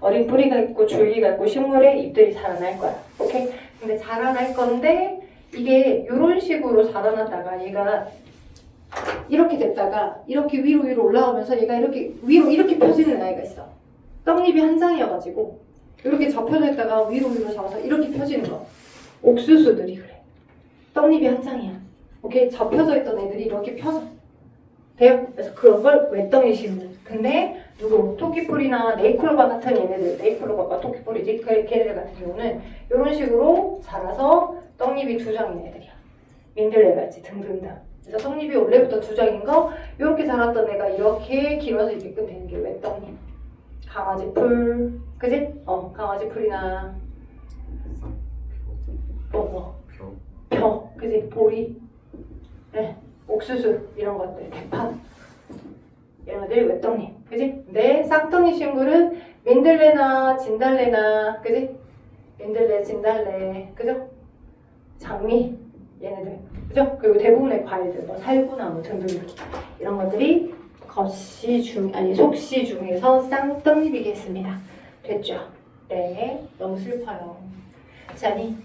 어린 뿌리가 있고 줄기가 있고 식물의 잎들이 자라날 거야. 오케이? 근데 자라날 건데 이게 이런 식으로 자라났다가 얘가 이렇게 됐다가 이렇게 위로 올라오면서 얘가 이렇게 위로 이렇게 펴지는 아이가 있어. 떡잎이 한 장이어가지고 이렇게 접혀져 있다가 위로 잡아서 이렇게 펴지는 거. 옥수수들이 그래. 떡잎이 한 장이야. 오케이? 접혀져 있던 애들이 이렇게 펴져. 돼요? 그래서 그런 걸 외떡잎식물. 근데 누구? 토끼풀이나 네이클로바 같은 얘네들, 네이클로바가 토끼풀이지. 걔네들 같은 경우는 이런 식으로 자라서 떡잎이 2장인 애들이야. 민들레갈지 등등등. 그래서 떡잎이 원래부터 2장인 거 이렇게 자랐던 애가 이렇게 길어지게끔 되는 게 외떡잎. 강아지풀, 그지? 강아지풀이나 벼, 그지? 보리, 네, 옥수수 이런 것들, 대판 이런 것들이 외떡잎, 그지? 근데 쌍떡잎 식물은 민들레나 진달래나, 그지? 민들레, 진달래, 그죠? 장미 얘네들, 그죠? 그리고 대부분의 과일들, 뭐 살구나무 등등 이런 것들이 속시 중에서 쌍떡잎이겠습니다. 됐죠? 네, 너무 슬퍼요. 자니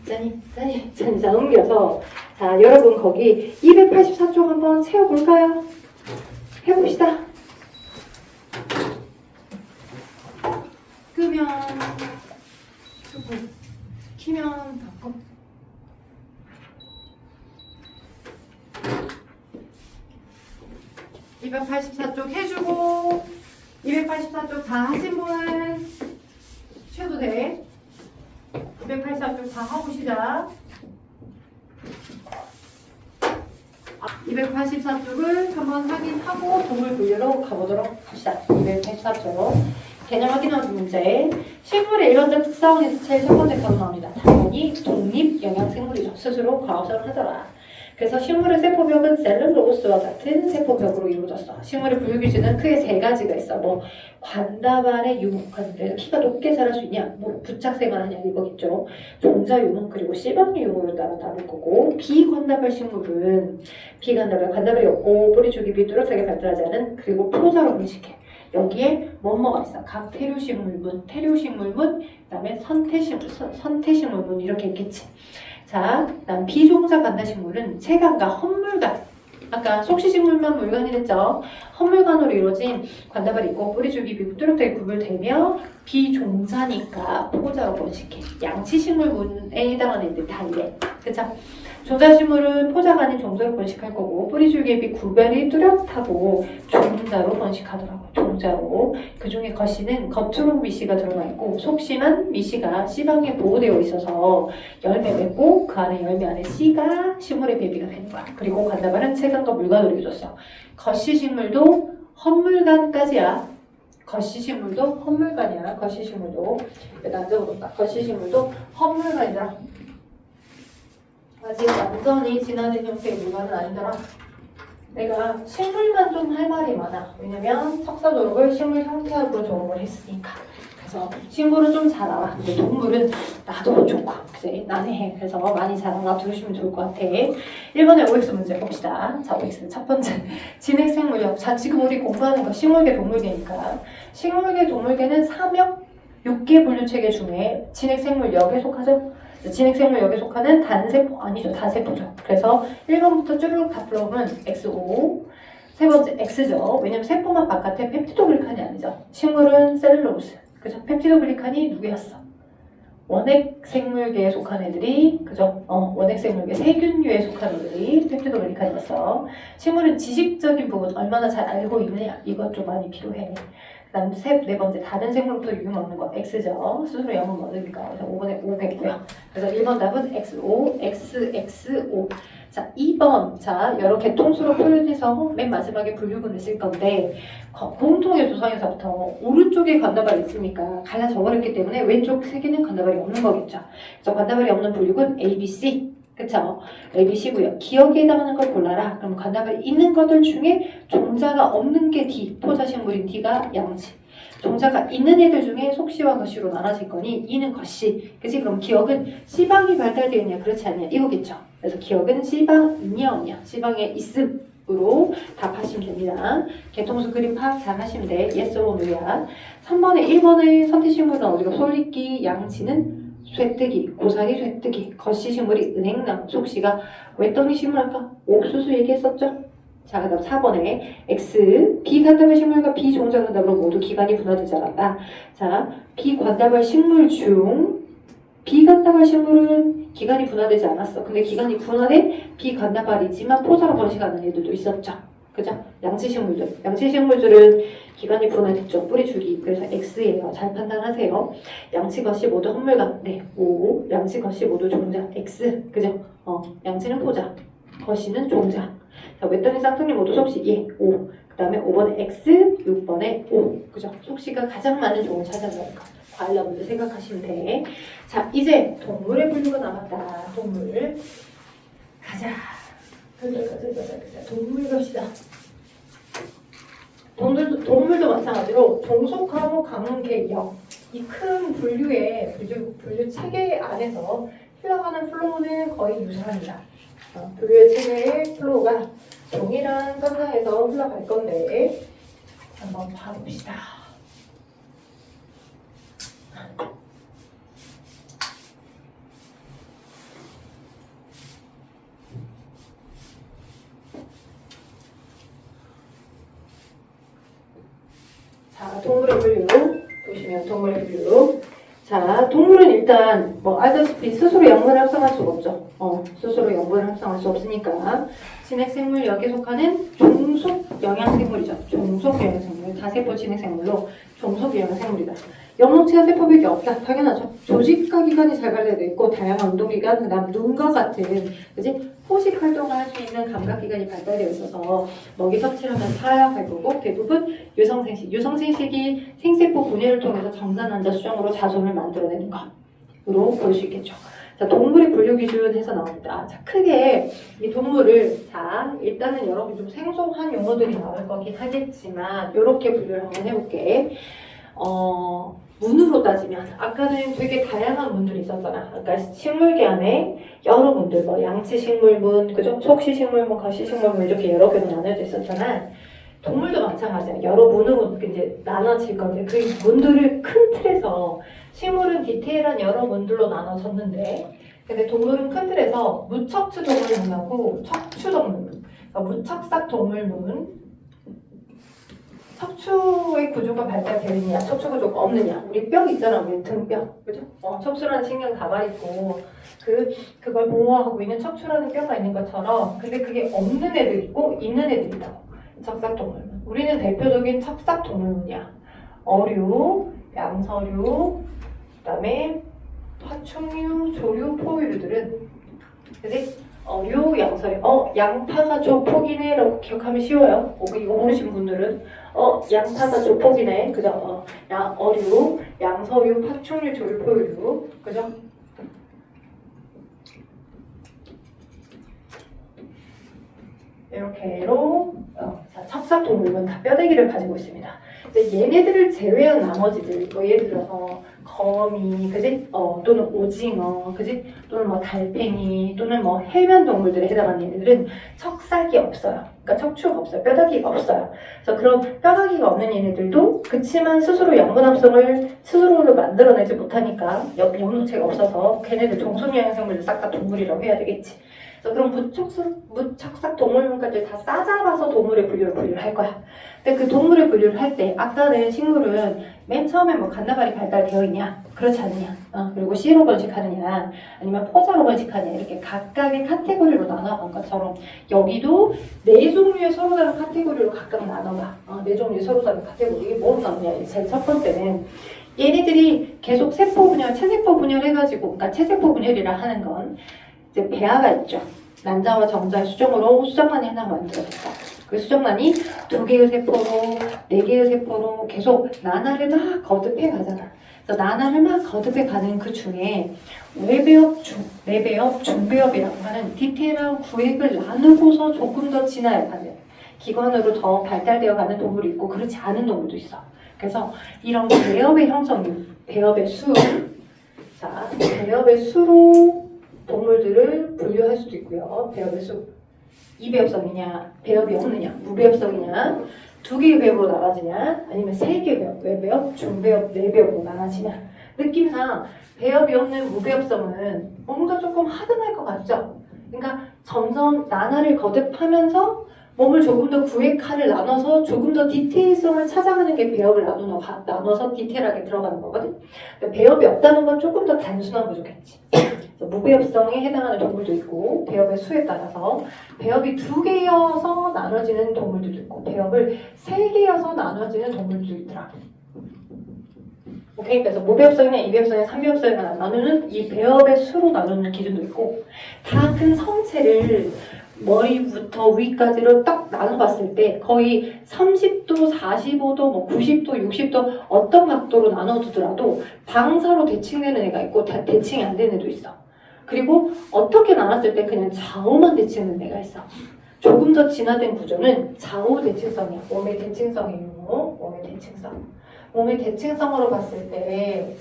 자 옮겨서 자 여러분 거기 284쪽 한번 채워볼까요? 해봅시다. 끄면 끄고 키면 닫고 284 284쪽 해주고 284쪽 다 하신 분은 쉬어도 돼. 284쪽 다 하고 시작. 284쪽을 한번 확인하고 동물 분류로 가보도록 합시다. 284쪽 개념 확인하는 문제. 식물의 일반적 특성에서 제일 첫 번째 바로 나옵니다. 당연히 독립 영양생물이죠. 스스로 과학을 하더라. 그래서 식물의 세포벽은 셀룰로스와 같은 세포벽으로 이루어졌어. 식물의 분류기준은 크게 세 가지가 있어. 뭐 관다발의 유목하는데 키가 높게 자랄 수 있냐, 뭐 부착생활하냐 이거겠죠. 종자 유목 그리고 씨방류 유목을 따라 나눌 거고, 비관다발 식물은 관다발이 없고 뿌리 주기비 뚜렷하게 발달하지 않은 그리고 포자로 분식해. 여기에 뭐가 있어? 각태류식물문, 태류식물문, 그다음에 선태식물문 이렇게 있겠지. 자, 그다음 비종자 관다식물은 체간과 헛물간, 아까 속시식물만 물간이랬죠. 헛물간으로 이루어진 관다발이 있고 뿌리줄기 뚜렷하게 구별되며 비종자니까 포자로 번식해. 양치식물문에 해당하는 애들 다 이래. 그쵸? 종자식물은 포자가 아닌 종자로 번식할 거고 뿌리줄기에 구별이 뚜렷하고 종자로 번식하더라고. 종자로. 그 중에 거씨는 겉으로 미씨가 들어가 있고 속씨만 미씨가 씨방에 보호되어 있어서 열매 맺고 그 안에 열매 안에 씨가 식물의 배비가 되는 거야. 그리고 관다발은 체간과 물간으로 이루어졌어. 거씨식물도 헛물간까지야. 거씨식물도 헛물간이야. 거씨식물도 안 적어뒀다. 거씨식물도 헛물간이더라. 아직 완전히 진화된 형태의 물건은 아니더라. 내가 식물만 좀 할 말이 많아. 왜냐면 석사 졸업을 식물 형태학으로 졸업을 했으니까. 그래서 식물은 좀 잘 알아. 근데 동물은 나도 좋고 그래 난해. 그래서 많이 잘 알아 들으시면 좋을 것 같아. 1번의 OX 문제 봅시다. 자, OX 첫 번째 진핵생물역. 자, 지금 우리 공부하는 거 식물계 동물계니까 식물계 동물계는 3역 6개 분류체계 중에 진핵생물역에 속하죠. 진핵생물역에 속하는 단세포, 아니죠. 다세포죠. 그래서 1번부터 쭈르륵 다 풀어보면 XO. 세 번째 X죠. 왜냐면 세포만 바깥에 펩티도글리칸이 아니죠. 식물은 셀룰로스. 그죠? 펩티도글리칸이 누구였어? 원핵생물계에 속한 애들이, 그죠? 원핵생물계 세균류에 속한 애들이 펩티도글리칸이었어. 식물은 지식적인 부분 얼마나 잘 알고 있느냐, 이것 좀 많이 필요해. 그 다음 네 번째 다른 생물부터 유유 먹는 거 X죠. 스스로 영은 먹으니까. 그래서 5번에 5겠고요. 그래서 1번 답은 XO, XXO. 자, 2번. 자, 여러 개통수로 표현해서 맨 마지막에 분류군을 쓸 건데 공통의 조상에서부터 오른쪽에 관다발이 있으니까 갈라 적어냈기 때문에 왼쪽 세 개는 관다발이 없는 거겠죠. 그래서 관다발이 없는 분류군 A, B, C. 그쵸? A, B, C고요. 기억에 해당하는 걸 골라라. 그럼 관다발이 있는 것들 중에 종자가 없는 게 D, 포자식물인 D가 양치. 종자가 있는 애들 중에 속씨와 거씨로 나눠질 거니 E는 거씨. 그치? 그럼 기억은 C방이 발달되어 있냐 그렇지 않냐 이거겠죠. 그래서 기억은 C방 있냐 없냐. C방에 있음으로 답하시면 됩니다. 개통수 그림 파악 잘 하시면 돼. Yes or no야. 3번에 1번의 선택식물은 어디가 솔리기, 양치는 쇠뜨기, 고사리 쇠뜨기, 거씨식물이 은행나무, 속씨가 외떡이 식물 아까 옥수수 얘기했었죠? 자, 그 다음 4번에 X, 비관다발 식물과 비종자 관다발은 모두 기관이 분화되지 않았다. 자, 비관다발 식물 중 비관다발 식물은 기관이 분화되지 않았어. 근데 기관이 분화된 비관다발이지만 포자로 번식하는 애들도 있었죠. 그죠? 양치식물들은 기관이 분화됐죠. 뿌리줄기. 그래서 X예요. 잘 판단하세요. 양치, 거씨 모두 헛물간. 네, O. 양치, 거씨 모두 종자. X. 그죠? 양치는 포자. 거씨는 종자. 자, 외딴이 쌍둥이 모두 속씨. 예, O. 그 다음에 5번에 X, 6번에 O. 그죠? 속씨가 가장 많은 종을 찾아내니까. 과일라 먼저 생각하시면 돼. 자, 이제 동물의 분류가 남았다. 동물. 가자. 동물 갑시다. 동물도 마찬가지로 종속하고 강계,역. 이 큰 분류의 분류 체계 안에서 흘러가는 플로우는 거의 유사합니다. 분류의 체계의 플로우가 동일한 선상에서 흘러갈 건데 한번 봐봅시다. 자, 동물의 분류 보시면 동물의 분류. 자, 동물은 일단 뭐 알다시피 스스로 양분을 합성할 수가 없죠. 스스로 양분을 합성할 수 없으니까 진핵생물 여기에 속하는 종속 영양생물이죠. 종속 영양생물, 다세포 진핵생물로 종속 영양생물이다. 염록체가 세포벽이 없다. 당연하죠. 조직과 기관이 잘 발달되어 있고 다양한 운동기관, 그다음 눈과 같은 그지 포식 활동을 할 수 있는 감각기관이 발달되어 있어서 먹이 섭취를 하면 사약할 거고 대부분 유성생식이 생세포 분해를 통해서 정산환자 수정으로 자손을 만들어내는 것으로 볼 수 있겠죠. 자, 동물의 분류 기준 해서 나옵니다. 자, 크게 이 동물을 자 일단은 여러분 좀 생소한 용어들이 나올 거긴 하겠지만 이렇게 분류를 한번 해볼게. 문으로 따지면 아까는 되게 다양한 문들이 있었잖아. 아까 식물계 안에 여러 문들, 뭐 양치식물문, 그죠? 속시식물문, 거시식물문 이렇게 여러 개로 나눠져 있었잖아. 동물도 마찬가지야. 여러 문으로 이제 나눠질 건데 그 문들을 큰 틀에서 식물은 디테일한 여러 문들로 나눠졌는데 근데 동물은 큰 틀에서 무척추 동물문하고 척추 동물문, 그러니까 무척싹 동물문 척추의 구조가 발달되어 있느냐, 척추 구조가 없느냐. 우리 뼈 있잖아, 우리 등뼈, 그죠? 척추라는 신경 다발 있고 그걸 보호하고 있는 척추라는 뼈가 있는 것처럼, 근데 그게 없는 애들 있고 있는 애들 있다고. 척삭 동물문. 우리는 대표적인 척삭 동물문이야. 어류, 양서류, 그다음에 파충류, 조류, 포유류들은, 그지? 어류, 양서류. 양파가 조폭이네라고 기억하면 쉬워요. 이거 모르시는 분들은 양파가 조폭이네. 그죠? 어류, 양서류, 파충류, 조류, 포유류. 그죠? 이렇게로 척삭 동물은 다 뼈대기를 가지고 있습니다. 얘네들을 제외한 나머지들, 뭐 예를 들어서 거미, 그지? 또는 오징어, 그지? 또는 뭐 달팽이, 또는 뭐 해면 동물들에 해당하는 얘네들은 척삭이 없어요. 그러니까 척추가 없어요. 뼈다귀가 없어요. 그래서 그런 뼈다귀가 없는 얘네들도 그치만 스스로 양분 합성을 스스로를 만들어내지 못하니까 염록체가 없어서 걔네들 종속영양생물들 싹 다 동물이라고 해야 되겠지. 그래서 그럼 무척삭 동물문까지 다 싸잡아서 동물의 분류를 할 거야. 근데 그 동물의 분류를 할 때 아까는 식물은 맨 처음에 뭐 갓나발이 발달되어 있냐? 그렇지 않느냐? 그리고 C로 번식하느냐? 아니면 포자로 번식하느냐? 이렇게 각각의 카테고리로 나눠간 것처럼 여기도 네 종류의 서로 다른 카테고리로 각각 나눠가. 네 종류의 서로 다른 카테고리. 이게 뭐로 나누냐? 제일 첫 번째는 얘네들이 계속 세포 분열, 체세포 분열 해가지고, 그러니까 체세포 분열이라 하는 건 이제 배아가 있죠. 난자와 정자의 수정으로 수정란이 하나 만들어졌다. 그 수정란이 2개의 세포로, 4개의 세포로 계속 나날을 막 거듭해 가잖아. 그래서 나날을 막 거듭해 가는 그 중에 외배엽, 내배엽, 중배엽이라고 하는 디테일한 구획을 나누고서 조금 더 진화해 가는 기관으로 더 발달되어 가는 동물이 있고 그렇지 않은 동물도 있어. 그래서 이런 배엽의 형성이, 배엽의 수, 자, 배엽의 수로 동물들을 분류할 수도 있고요. 배엽의 수. 이배엽성이냐, 배엽이 없느냐, 무배엽성이냐, 2개의 배엽으로 나눠지냐, 아니면 3개의 배엽, 외배엽, 중배엽, 내배엽으로 나눠지냐. 느낌상 배엽이 없는 무배엽성은 뭔가 조금 하드할 것 같죠? 그러니까 점점 나날을 거듭하면서 몸을 조금 더 구획화를 나눠서 조금 더 디테일성을 찾아가는 게 배엽을 나눠서 디테일하게 들어가는 거거든. 배엽이 없다는 건 조금 더 단순한 구조겠지. 무배엽성에 해당하는 동물도 있고 배엽의 수에 따라서 배엽이 2개여서 나눠지는 동물들도 있고 배엽을 3개여서 나눠지는 동물도 있더라. 오케이? 그래서 무배엽성이나 이배엽성이나 삼배엽성이나 나누는 이 배엽의 수로 나누는 기준도 있고 다 큰 성체를 머리부터 위까지를 딱 나눠봤을 때 거의 30도, 45도, 뭐 90도, 60도 어떤 각도로 나눠두더라도 방사로 대칭되는 애가 있고 다 대칭이 안 되는 애도 있어. 그리고 어떻게 나눴을 때 그냥 좌우만 대칭되는 애가 있어. 조금 더 진화된 구조는 좌우 대칭성이야. 몸의 대칭성이에요. 몸의 대칭성. 몸의 대칭성으로 봤을 때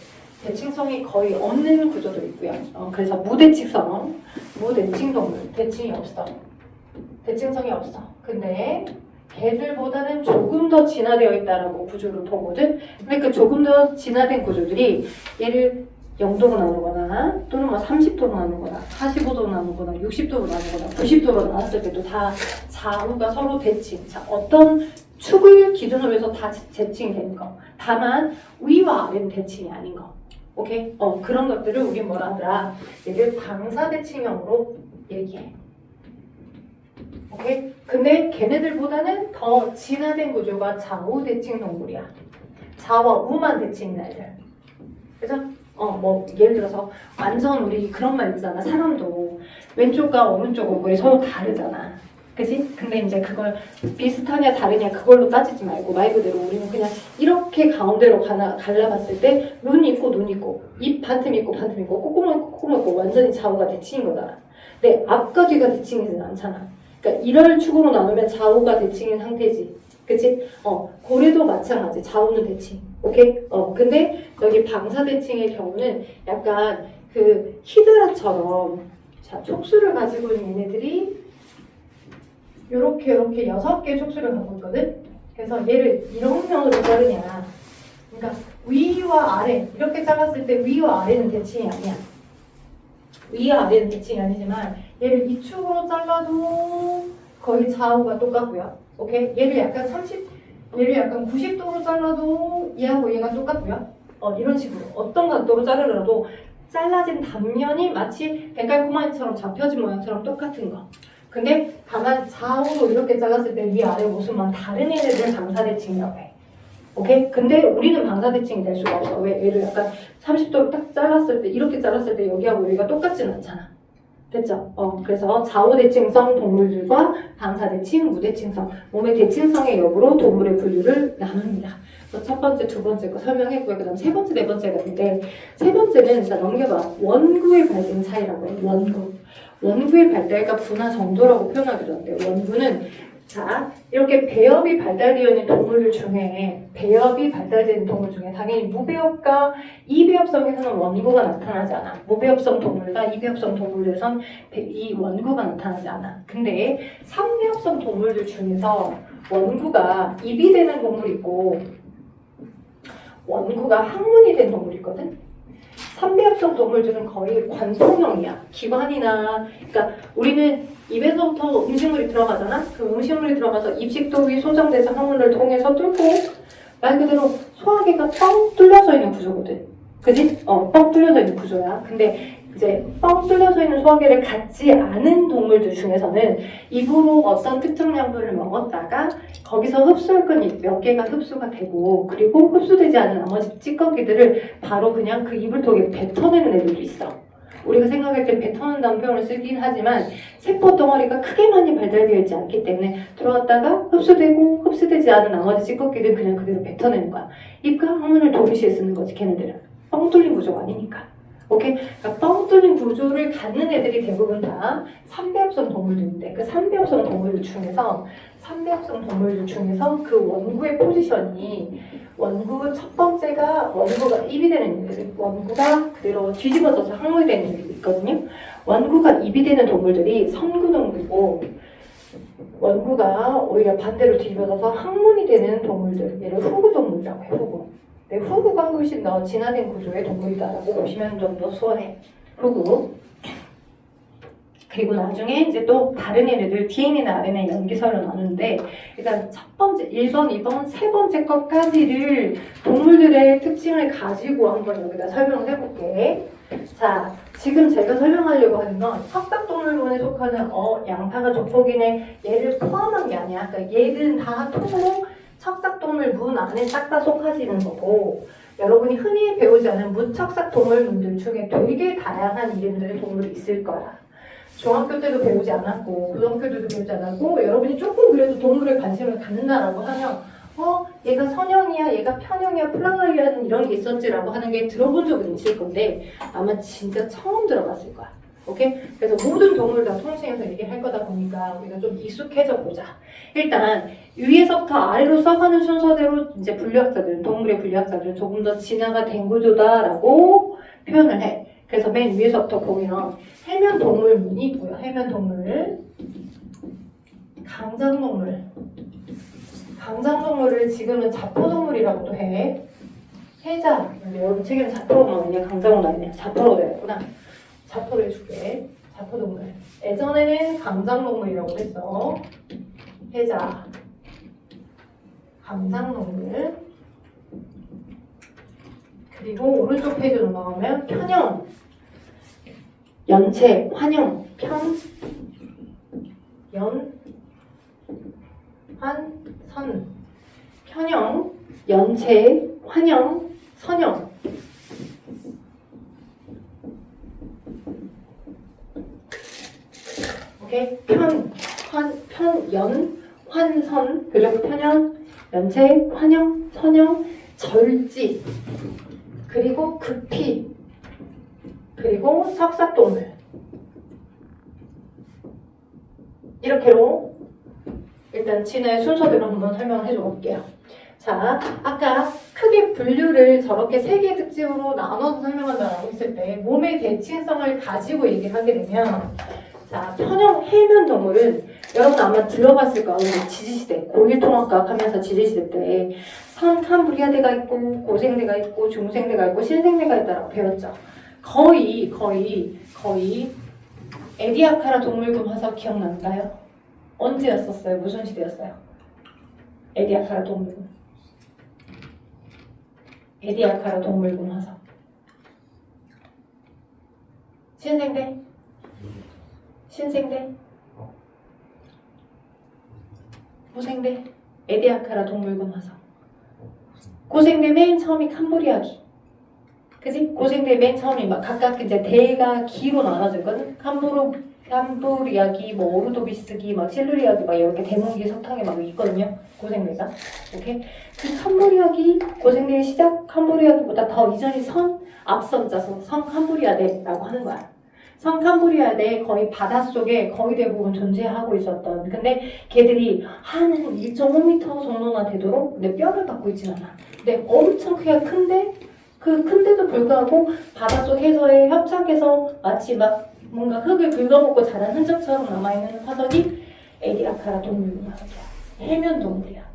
대칭성이 거의 없는 구조도 있고요. 그래서 무대칭성, 무대칭 동물, 대칭이 없어. 대칭성이 없어. 근데 걔들보다는 조금 더 진화되어 있다라고 구조를 보거든. 근데 그 조금 더 진화된 구조들이 얘를 0도로 나누거나 또는 뭐 30도로 나누거나 45도로 나누거나 60도로 나누거나 90도로 나눴을 때도 다 좌우가 서로 대칭. 자, 어떤 축을 기준으로 해서 다 대칭이 되는 거. 다만 위와 아래는 대칭이 아닌 거. 오케이? 그런 것들을 우리 뭐라 하더라? 얘를 방사대칭형으로 얘기해. 오케이? 근데 걔네들보다는 더 진화된 구조가 좌우대칭 동물이야. 좌와 우만 대칭인 애들. 그래서 뭐 예를 들어서 완전 우리 그런 말 있잖아. 사람도 왼쪽과 오른쪽 얼굴이 서로 다르잖아. 그치? 근데 이제 그걸 비슷하냐 다르냐 그걸로 따지지 말고 말 그대로 우리는 그냥 이렇게 가운데로 갈라봤을 때 눈 있고 눈 있고 입 반틈 있고 반틈 있고 콧구멍 있고 콧구멍 있고 완전히 좌우가 대칭인 거잖아. 근데 앞과 뒤가 대칭이진 않잖아. 그러니까 이럴 축으로 나누면 좌우가 대칭인 상태지. 그치? 고래도 마찬가지. 좌우는 대칭. 오케이? 근데 여기 방사대칭의 경우는 약간 그 히드라처럼 자, 촉수를 가지고 있는 얘네들이 요렇게 6개의 촉수를 갖고 있거든? 그래서 얘를 이런 면으로 자르냐. 그러니까 위와 아래 이렇게 잘랐을 때 위와 아래는 대칭이 아니야. 위와 아래는 대칭이 아니지만 얘를 이 축으로 잘라도 거의 좌우가 똑같고요. 오케이? 얘를 약간 90도로 잘라도 얘하고 얘가 똑같고요. 이런 식으로 어떤 각도로 자르더라도 잘라진 단면이 마치 백갈코마니처럼 잡혀진 모양처럼 똑같은 거. 근데 다만 좌우로 이렇게 잘랐을 때 위아래 모습만 다른 얘네들 방사대칭이라고 해. 오케이? 근데 우리는 방사대칭이 될 수가 없어. 왜? 얘를 약간 30도로 딱 잘랐을 때 이렇게 잘랐을 때 여기하고 여기가 똑같지는 않잖아. 됐죠? 그래서 좌우대칭성 동물들과 방사대칭, 무대칭성, 몸의 대칭성의 여부로 동물의 분류를 나눕니다. 첫 번째, 두 번째 거 설명했고요. 그 다음 세 번째, 네 번째가 있는데 세 번째는 자 넘겨봐. 원구의 발생 차이라고 해요. 원구의 발달과 분화 정도라고 표현하기도 한대요. 원구는 자 이렇게 배엽이 발달되어 있는 동물들 중에 당연히 무배엽과 이배엽성에서는 원구가 나타나지 않아. 무배엽성 동물과 이배엽성 동물들에선 이 원구가 나타나지 않아. 근데 3배엽성 동물들 중에서 원구가 입이 되는 동물이 있고 원구가 항문이 된 동물이 있거든. 3배엽성 동물들은 거의 관통형이야. 기관이나 그러니까 우리는 입에서부터 음식물이 들어가잖아. 그 음식물이 들어가서 입식도기 소정대사 항문을 통해서 뚫고 말 그대로 소화기가 뻥 뚫려져 있는 구조거든. 그지? 뻥 뚫려져 있는 구조야. 근데 이제 뻥 뚫려져 있는 소화기를 갖지 않은 동물들 중에서는 입으로 어떤 특정 양분을 먹었다가 거기서 흡수할 건 몇 개가 흡수가 되고 그리고 흡수되지 않은 나머지 찌꺼기들을 바로 그냥 그 이불통에 뱉어내는 애들도 있어. 우리가 생각할 때 뱉어낸다는 표현을 쓰긴 하지만 세포 덩어리가 크게 많이 발달되어 있지 않기 때문에 들어왔다가 흡수되고 흡수되지 않은 나머지 찌꺼기들 그냥 그대로 뱉어내는 거야. 입과 항문을 동시에 쓰는 거지 걔네들은. 뻥 뚫린 구조가 아니니까. 오케이? 그러니까 뻥 뚫린 구조를 갖는 애들이 대부분 다 3배엽성 동물들인데 그 3배엽성 동물들 중에서 그 원구의 포지션이 원구 첫 번째가 원구가 입이 되는 애들, 원구가 그대로 뒤집어져서 항문이 되는 애들이 있거든요. 원구가 입이 되는 동물들이 선구동물이고 원구가 오히려 반대로 뒤집어져서 항문이 되는 동물들, 얘를 후구동물이라고 해요. 후구. 네, 후구가 훨씬 더 진화된 구조의 동물이다라고 보시면 좀 더 수월해. 후구. 그리고 나중에 이제 또 다른 얘네들 DNA나 RNA 염기설로 나누는데 일단 첫 번째 1번, 2번, 세 번째 것까지를 동물들의 특징을 가지고 한번 여기다 설명을 해볼게. 자, 지금 제가 설명하려고 하는 건 척박동물문에 속하는 양파가 조폭이네 얘를 포함한 게 아니야. 그러니까 얘들은 다 통으로 척삭동물문 안에 싹 다 속하시는 거고 여러분이 흔히 배우지 않은 무척삭 동물문들 중에 되게 다양한 이름들의 동물이 있을 거야. 중학교 때도 배우지 않았고 고등학교 때도 배우지 않았고 여러분이 조금 그래도 동물에 관심을 갖는다라고 하면 얘가 선형이야, 얘가 편형이야, 플라나리아는 이런 게 있었지라고 하는 게 들어본 적은 있을 건데 아마 진짜 처음 들어봤을 거야. 오케이? 그래서 모든 동물 다 통칭해서 얘기할 거다 보니까 우리가 좀 익숙해져 보자. 일단 위에서부터 아래로 써가는 순서대로 이제 분류학자들, 동물의 분류학자들은 조금 더 진화가 된 구조다라고 표현을 해. 그래서 맨 위에서부터 보면 해면동물문이 있고요. 해면동물, 강장동물을 지금은 자포동물이라고도 해. 해자, 여러분 책에는 자포로만 아니냐 강장은 아니냐 자포로 되었구나. 자포로 해줄게. 자포동물. 예전에는 강장동물이라고 했어. 해자, 강장동물. 그리고 오른쪽 페이지로 넘어가면 편형, 연체, 환형, 선, 편형, 연체, 환형, 선형. 오케이? 환선, 그죠? 편형, 연체, 환형, 선형, 절지, 그리고 극피, 그리고 석사동물. 이렇게로 일단 진의 순서대로 한번 설명해 줘 볼게요. 자, 아까 크게 분류를 저렇게 세 개의 특징으로 나눠서 설명한다고 했을 때 몸의 대칭성을 가지고 얘기를 하게 되면, 자, 편형 해면 동물은 여러분 아마 들어봤을 거예요. 지지시대, 고1통합과학 하면서 지지시대 때 선캄브리아대가 있고 고생대가 있고 중생대가 있고 신생대가 있다라고 배웠죠. 거의 에디아카라 동물군 화석 기억나는가요? 언제였었어요? 무슨 시대였어요? 에디아카라 동물군. 에디아카라 동물군 화석. 신생대? 신생대? 고생대? 에디아카라 동물군 화석. 고생대 맨 처음이 캄브리아기. 그지? 고생대 맨 처음이 막 각각 이제 대가 기로 나눠져 있거든. 캄브리아기, 뭐 오르도비스기, 막 실루리아기, 막 이렇게 대문기 석탕에 막 있거든요. 고생대가. 오케이? 그 캄브리아기 고생대의 시작, 캄브리아기보다 더 이전이 앞선 자서 성 캄브리아대라고 하는 거야. 성 캄브리아대 거의 바닷속에 거의 대부분 존재하고 있었던, 근데 걔들이 한 1.5m 정도나 되도록 근데 뼈를 갖고 있진 않아. 근데 엄청 크기가 큰데도 불구하고 바닷속 해서에 협착해서 마치 막 뭔가 흙을 긁어먹고 자란 흔적처럼 남아있는 화석이 에디아카라 동물군 화석이야. 해면 동물이야.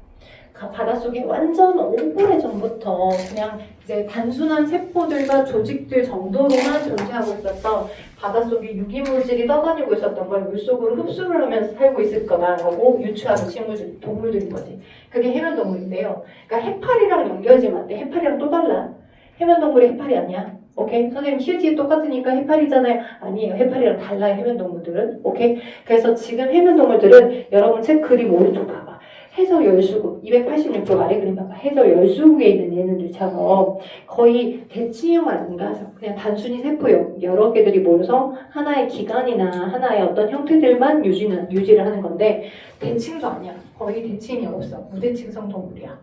바닷속에 완전 오래전부터 그냥 이제 단순한 세포들과 조직들 정도로만 존재하고 있었던, 바닷속에 유기물질이 떠다니고 있었던 걸 물속으로 흡수를 하면서 살고 있을 거다라고 유추하는 동물들인 거지. 그게 해면 동물인데요. 그러니까 해파리랑 연결지면 안 돼. 해파리랑 또 달라. 해면 동물이 해파리 아니야. 오케이? 선생님 휴지 똑같으니까 해파리잖아요. 아니에요. 해파리랑 달라요. 해면 동물들은. 오케이? 그래서 지금 해면 동물들은 여러분 책 그림 오른쪽 봐봐. 해저 열수국, 286쪽 아래 그림 봐봐. 해저 열수국에 있는 얘네들처럼 거의 대칭형 아닌가? 그냥 단순히 세포 여러 개들이 모여서 하나의 기관이나 하나의 어떤 형태들만 유지를 하는 건데, 대칭도 아니야. 거의 대칭이 없어. 무대칭성 동물이야.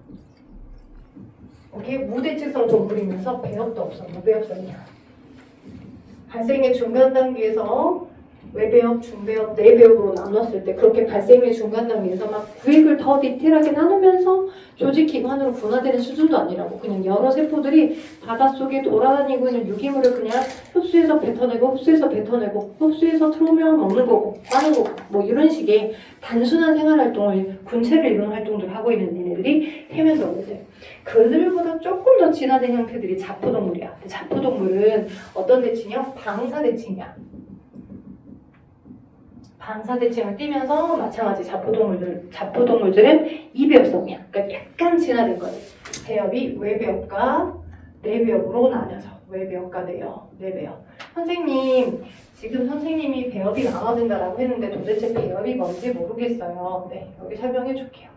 오케이? 무대칭성 동물이면서 배엽도 없어. 무배엽성이야. 발생의 중간 단계에서 외배엽, 중배엽, 내배엽으로 나눴을 때 그렇게 발생의 중간 단계에서 막 구획을 더 디테일하게 나누면서 조직 기관으로 분화되는 수준도 아니라고, 그냥 여러 세포들이 바닷속에 돌아다니고 있는 유기물을 그냥 흡수해서 뱉어내고 흡수해서 뱉어내고 흡수해서 틀으면 먹는 거고 빠는 거고 뭐 이런 식의 단순한 생활 활동을, 군체를 이루는 활동들을 하고 있는 얘네들이 해면 동물들. 그들보다 조금 더 진화된 형태들이 자포동물이야. 자포동물은 어떤 대칭이야? 방사대칭이야. 방사대칭을 띠면서 마찬가지 자포동물들은 이배엽성이야. 그러니까 약간 진화된 거지. 배엽이 외배엽과 내배엽으로 나뉘어서 외배엽과 내배엽. 선생님, 지금 선생님이 배엽이 나눠진다라고 했는데 도대체 배엽이 뭔지 모르겠어요. 네, 여기 설명해 줄게요.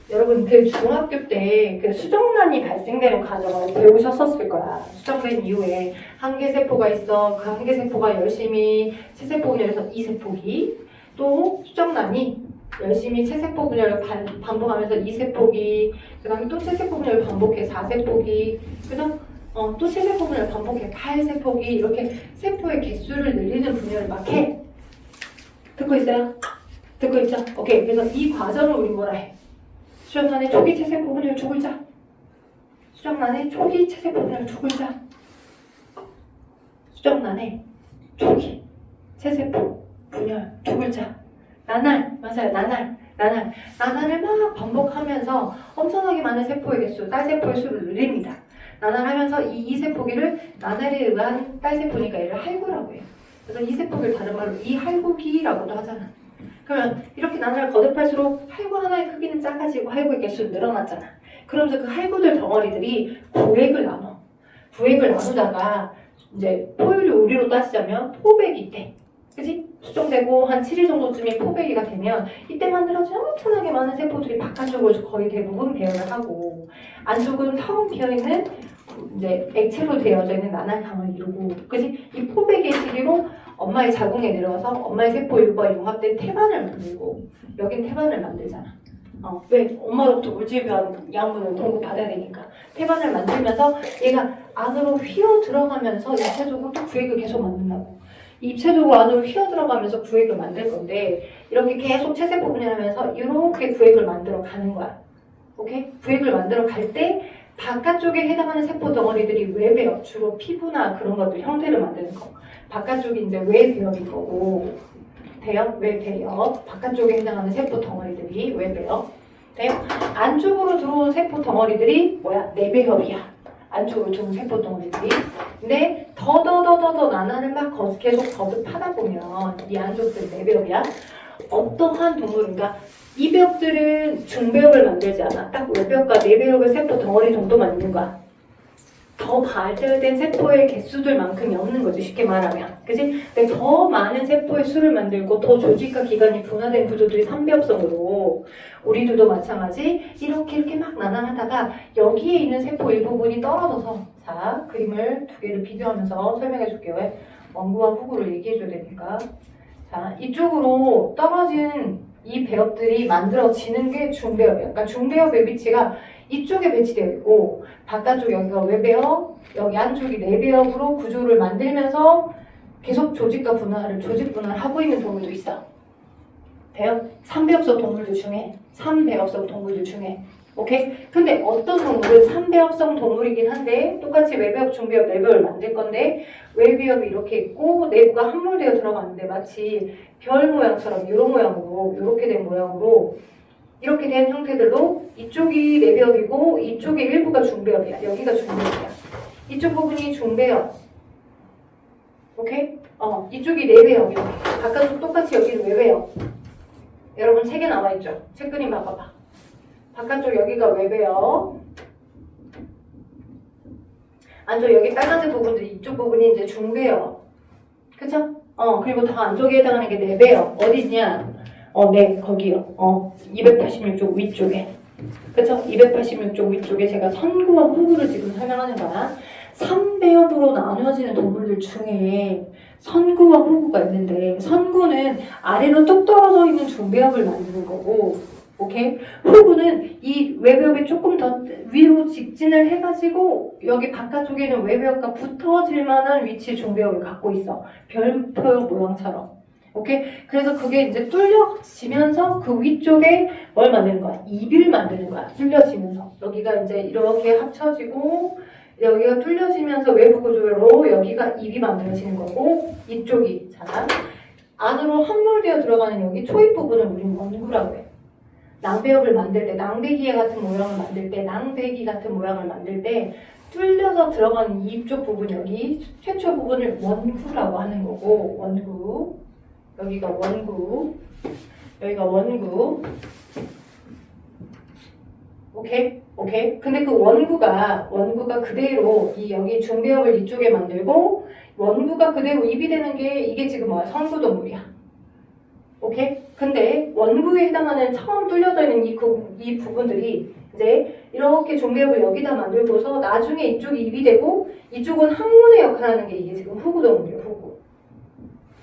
여러분 그 중학교 때 그 수정란이 발생되는 과정을 배우셨었을 거야. 수정된 이후에 한 개 세포가 있어. 그 한 개 세포가 열심히 체세포 분열해서 2세포기, 또 수정란이 열심히 체세포 분열을 반복하면서 2세포기, 그 다음에 또 체세포 분열을 반복해 4세포기, 그다음 또 체세포 분열을 반복해 8세포기, 이렇게 세포의 개수를 늘리는 분열을 막 해. 듣고 있어요? 듣고 있죠? 오케이. 그래서 이 과정을 우리 뭐라 해? 수정란의 초기 체세포 분열 죽을자. 수정란의 초기 체세포 분열 죽을자. 수정란의 초기 체세포 분열 죽을자. 나날, 맞아요. 나날을 막 반복하면서 엄청나게 많은 세포의 개수, 딸세포의 수를 늘립니다. 나날하면서 이 세포기를 나날에 의한 딸세포니까 얘를 할구라고 해요. 그래서 이 세포기를 다른 말로 이할구기라고도 하잖아. 그러면 이렇게 나눠를 거듭할수록 할구 하나의 크기는 작아지고 할구의 개수는 늘어났잖아. 그러면서 그 할구들 덩어리들이 구획을 나눠. 구획을 나누다가 이제 포유류 우리로 따지자면 포배기 때, 그지? 수정되고 한 7일 정도쯤이 포배기가 되면 이때 만들어진 엄청나게 많은 세포들이 바깥쪽으로 거의 대부분 배열을 하고 안쪽은 텅 비어있는 이제 액체로 되어져 있는 나날강을 이루고, 그지? 이 포배기의 시기로 엄마의 자궁에 내려와서 엄마의 세포 일부가 융합된 태반을 만들고, 여긴 태반을 만들잖아. 왜? 엄마로부터 물질변 양분을 공급받아야 되니까. 태반을 만들면서 얘가 안으로 휘어 들어가면서 입체적으로 또 구획을 계속 만든다고. 입체적으로 안으로 휘어 들어가면서 구획을 만들 건데, 이렇게 계속 체세포 분열하면서 이렇게 구획을 만들어 가는 거야. 오케이? 구획을 만들어 갈 때 바깥쪽에 해당하는 세포 덩어리들이 외배역, 주로 피부나 그런 것들 형태를 만드는 거. 바깥쪽이 이제 외배역인 거고, 배역, 외배역. 바깥쪽에 해당하는 세포 덩어리들이 외배역. 배역. 안쪽으로 들어온 세포 덩어리들이 뭐야? 내배역이야. 안쪽으로 들어온 세포 덩어리들이. 근데 더 나날을 막 계속 거듭하다 보면 이 안쪽들이 내배역이야. 어떠한 동물인가? 이 배역들은 중배역을 만들지 않아. 딱 외배역과 내배역의 세포 덩어리 정도만 있는 거야. 더 발달된 세포의 개수들만큼이 없는 거지, 쉽게 말하면. 그치? 근데 더 많은 세포의 수를 만들고 더 조직과 기관이 분화된 구조들이 삼배역성으로, 우리들도 마찬가지 이렇게 막 나날하다가 여기에 있는 세포 일부분이 떨어져서, 자, 그림을 두 개를 비교하면서 설명해 줄게요. 왜? 원구와 후구를 얘기해 줘야 되니까. 자, 이쪽으로 떨어진 이 배역들이 만들어지는 게 중배역이에요. 그러니까 중배역의 위치가 이쪽에 배치되어 있고, 바깥쪽 여기가 외배역, 여기 안쪽이 내배역으로 구조를 만들면서 계속 조직 분할을 하고 있는 동물도 있어. 배역, 3배역성 동물들 중에, 3배역성 동물들 중에. 오케이? 근데 어떤 동물은 3배역성 동물이긴 한데 똑같이 외배역, 중배역, 내배역을 만들 건데, 외배역이 이렇게 있고 내부가 함몰되어 들어가는데 마치 별 모양처럼 이런 모양으로, 이렇게 된 모양으로, 이렇게 된 형태들로 이쪽이 내배역이고 이쪽의 일부가 중배역이야. 여기가 중배역이야. 이쪽 부분이 중배역. 오케이? 이쪽이 내배역이야. 바깥쪽 똑같이 여기는 외배역. 여러분 책에 나와 있죠? 책 그림 봐봐봐. 바깥쪽 여기가 외배역. 안쪽 여기 빨간색 부분들이, 이쪽 부분이 이제 중배역. 그쵸? 그리고 더 안쪽에 해당하는 게 내배역. 어디 있냐? 네, 거기요. 286쪽 위쪽에. 그쵸? 286쪽 위쪽에 제가 선구와 후구를 지금 설명하는 거야. 3배역으로 나뉘어지는 동물들 중에 선구와 후구가 있는데, 선구는 아래로 뚝 떨어져 있는 중배역을 만드는 거고, 오케이? 후구는 이 외배역이 조금 더 위로 직진을 해가지고 여기 바깥쪽에는 외배역과 붙어질 만한 위치 중배역을 갖고 있어. 별표 모양처럼. 오케이? 그래서 그게 이제 뚫려지면서 그 위쪽에 뭘 만드는 거야? 입을 만드는 거야. 뚫려지면서. 여기가 이제 이렇게 합쳐지고 여기가 뚫려지면서 외부 구조로 여기가 입이 만들어지는 거고, 이쪽이, 자, 안으로 함몰되어 들어가는 여기 초입 부분을 우리는 원구라고 해. 낭배역을 만들 때, 낭배기 같은 모양을 만들 때, 낭배기 같은 모양을 만들 때 뚫려서 들어가는 입쪽 부분, 여기 최초 부분을 원구라고 하는 거고, 원구. 여기가 원구. 여기가 원구. 오케이? 오케이? 근데 그 원구가 그대로 여기 중배역을 이쪽에 만들고, 원구가 그대로 입이 되는 게 이게 지금 뭐야? 선구동물이야. 오케이? 근데 원구에 해당하는 처음 뚫려져 있는 이 부분들이 이제 이렇게 중배역을 여기다 만들고서 나중에 이쪽이 입이 되고 이쪽은 항문의 역할을 하는 게 이게 지금 후구동물이에요. 후구.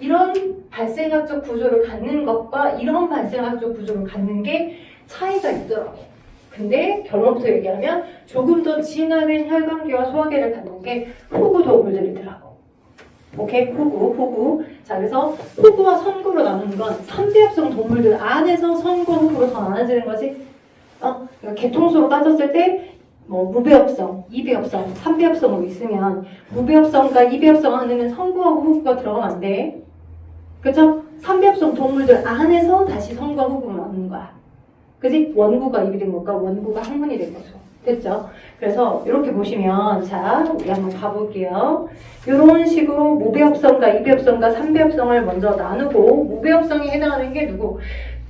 이런 발생학적 구조를 갖는 것과 이런 발생학적 구조를 갖는 게 차이가 있더라고요. 근데 결론부터 얘기하면 조금 더 진화된 혈관계와 소화계를 갖는 게 후구동물들이더라고. 오케이? 후구. 자, 그래서 후구와 선구로 나누는 건 3배역성 동물들 안에서 선구와 후구로 더 나눠지는 거지. 그러니까 개통수로 따졌을 때 무배역성, 2배역성, 3배역성으로 있으면 무배역성과 2배역성 안에는 선구하고 후구가 들어가면 안 돼. 그쵸? 3배역성 동물들 안에서 다시 선구와 후구로 나누는 거야. 그지? 원구가 입이 된 것과 원구가 항문이 된 거죠. 됐죠? 그래서 이렇게 보시면 자 우리 한번 가볼게요. 이런 식으로 무배합성과 이배합성과 삼배합성을 먼저 나누고 무배합성에 해당하는 게 누구?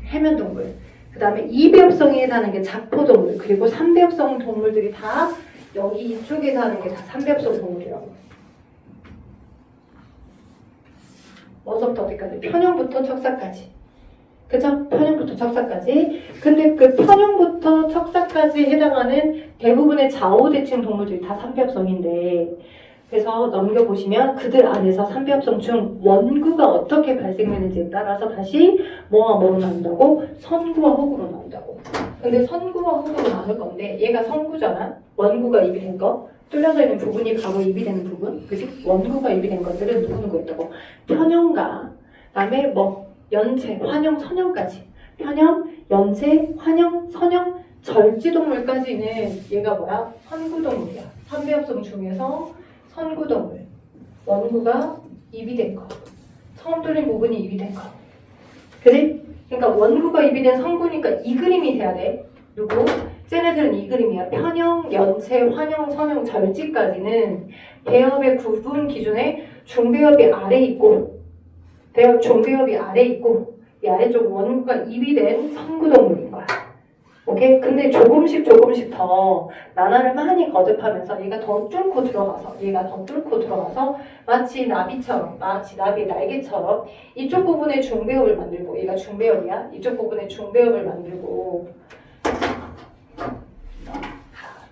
해면동물. 그 다음에 이배합성에 해당하는 게 작포동물. 그리고 삼배합성 동물들이 다 여기 이쪽에 사는 게 다 삼배합성 동물이라고. 어디서부터 어디까지? 편형부터 척사까지. 그죠? 편형부터 척사까지. 근데 그 편형부터 척사까지 해당하는 대부분의 좌우대칭 동물들이 다 삼배합성인데, 그래서 넘겨보시면 그들 안에서 삼배합성 중 원구가 어떻게 발생되는지에 따라서 다시 뭐와 뭐로 나눈다고? 선구와 후구로 나눈다고. 근데 선구와 후구로 나눌 건데 얘가 선구잖아. 원구가 입이 된 거. 뚫려져 있는 부분이 바로 입이 되는 부분. 그치? 원구가 입이 된 것들은 누구 있다고? 편형과 그다음에 뭐 연체, 환형, 선형까지. 편형, 연체, 환형, 선형, 절지동물까지는 얘가 뭐야? 선구동물이야. 삼배합성 중에서 선구동물. 원구가 입이 된 거. 처음 뚫린 부분이 입이 된 거. 그래? 그러니까 원구가 입이 된 선구니까 이 그림이 돼야 돼. 누구? 쟤네들은 이 그림이야. 편형, 연체, 환형, 선형, 절지까지는 배협의 구분 기준에 중배협이 아래 있고 배협 중배협이 아래 있고 이 아래쪽 원구가 입이 된 선구동물인 거야. 오케이? 근데 조금씩 더 나날을 많이 거듭하면서 얘가 더 뚫고 들어가서 마치 나비처럼, 마치 나비의 날개처럼 이쪽 부분에 중배협을 만들고 얘가 중배협이야. 이쪽 부분에 중배협을 만들고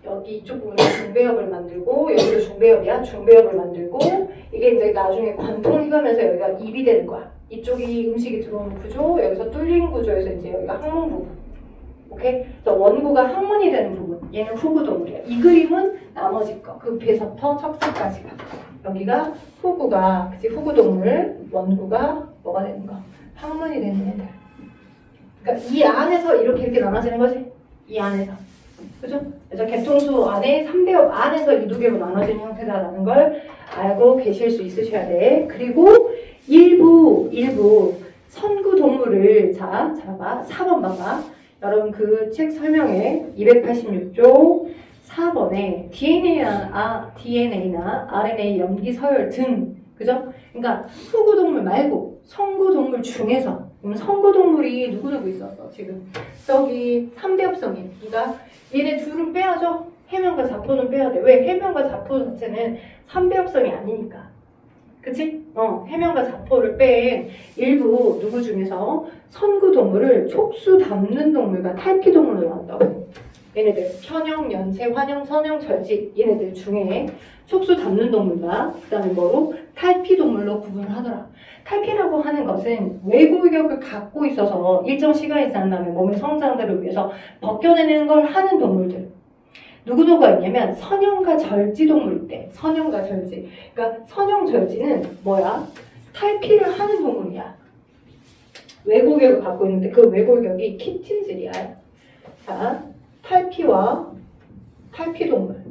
여기 이쪽 부분에 중배협을 만들고 여기도 중배협이야. 중배협을 만들고 이게 이제 나중에 관통해가면서 여기가 입이 되는 거야. 이쪽이 음식이 들어오는 구조, 여기서 뚫린 구조에서 이제 여기가 항문 부분. 오케이? 그래서 원구가 항문이 되는 부분. 얘는 후구동물이야. 이 그림은 나머지 거. 그 배서터 척사까지가. 여기가 후구가, 그치? 후구동물, 원구가 뭐가 되는 거? 항문이 되는 애들. 그러니까 이 안에서 이렇게 나눠지는 거지? 이 안에서. 그죠? 그래서 개통수 안에 3배업 안에서 이 두 개로 나눠지는 형태다라는 걸 알고 계실 수 있으셔야 돼. 그리고 일부 선구 동물을 자 봐봐. 4번 봐봐. 여러분 그 책 설명에 286조 4번에 DNA나 RNA 염기 서열 등 그죠? 그러니까 후구 동물 말고 선구 동물 중에서 선구 동물이 누구 있었어 지금 저기 3배합성이 그러니까 얘네 둘은 빼야죠. 해면과 자포는 빼야 돼. 왜? 해면과 자포 자체는 3배합성이 아니니까. 그치? 해면과 자포를 뺀 일부 누구 중에서 선구 동물을 촉수 담는 동물과 탈피 동물로 나온다고. 얘네들 편형, 연체, 환형, 선형, 절지 얘네들 중에 촉수 담는 동물과 그 다음에 뭐로? 탈피 동물로 구분을 하더라. 탈피라고 하는 것은 외골격을 갖고 있어서 일정 시간이 지난 다음에 몸의 성장들을 위해서 벗겨내는 걸 하는 동물들. 누구누구가 있냐면 선형과 절지 동물 있대. 선형과 절지. 그러니까 선형, 절지는 뭐야? 탈피를 하는 동물이야. 외골격을 갖고 있는데 그 외골격이 키틴질이야. 자, 탈피와 탈피 동물.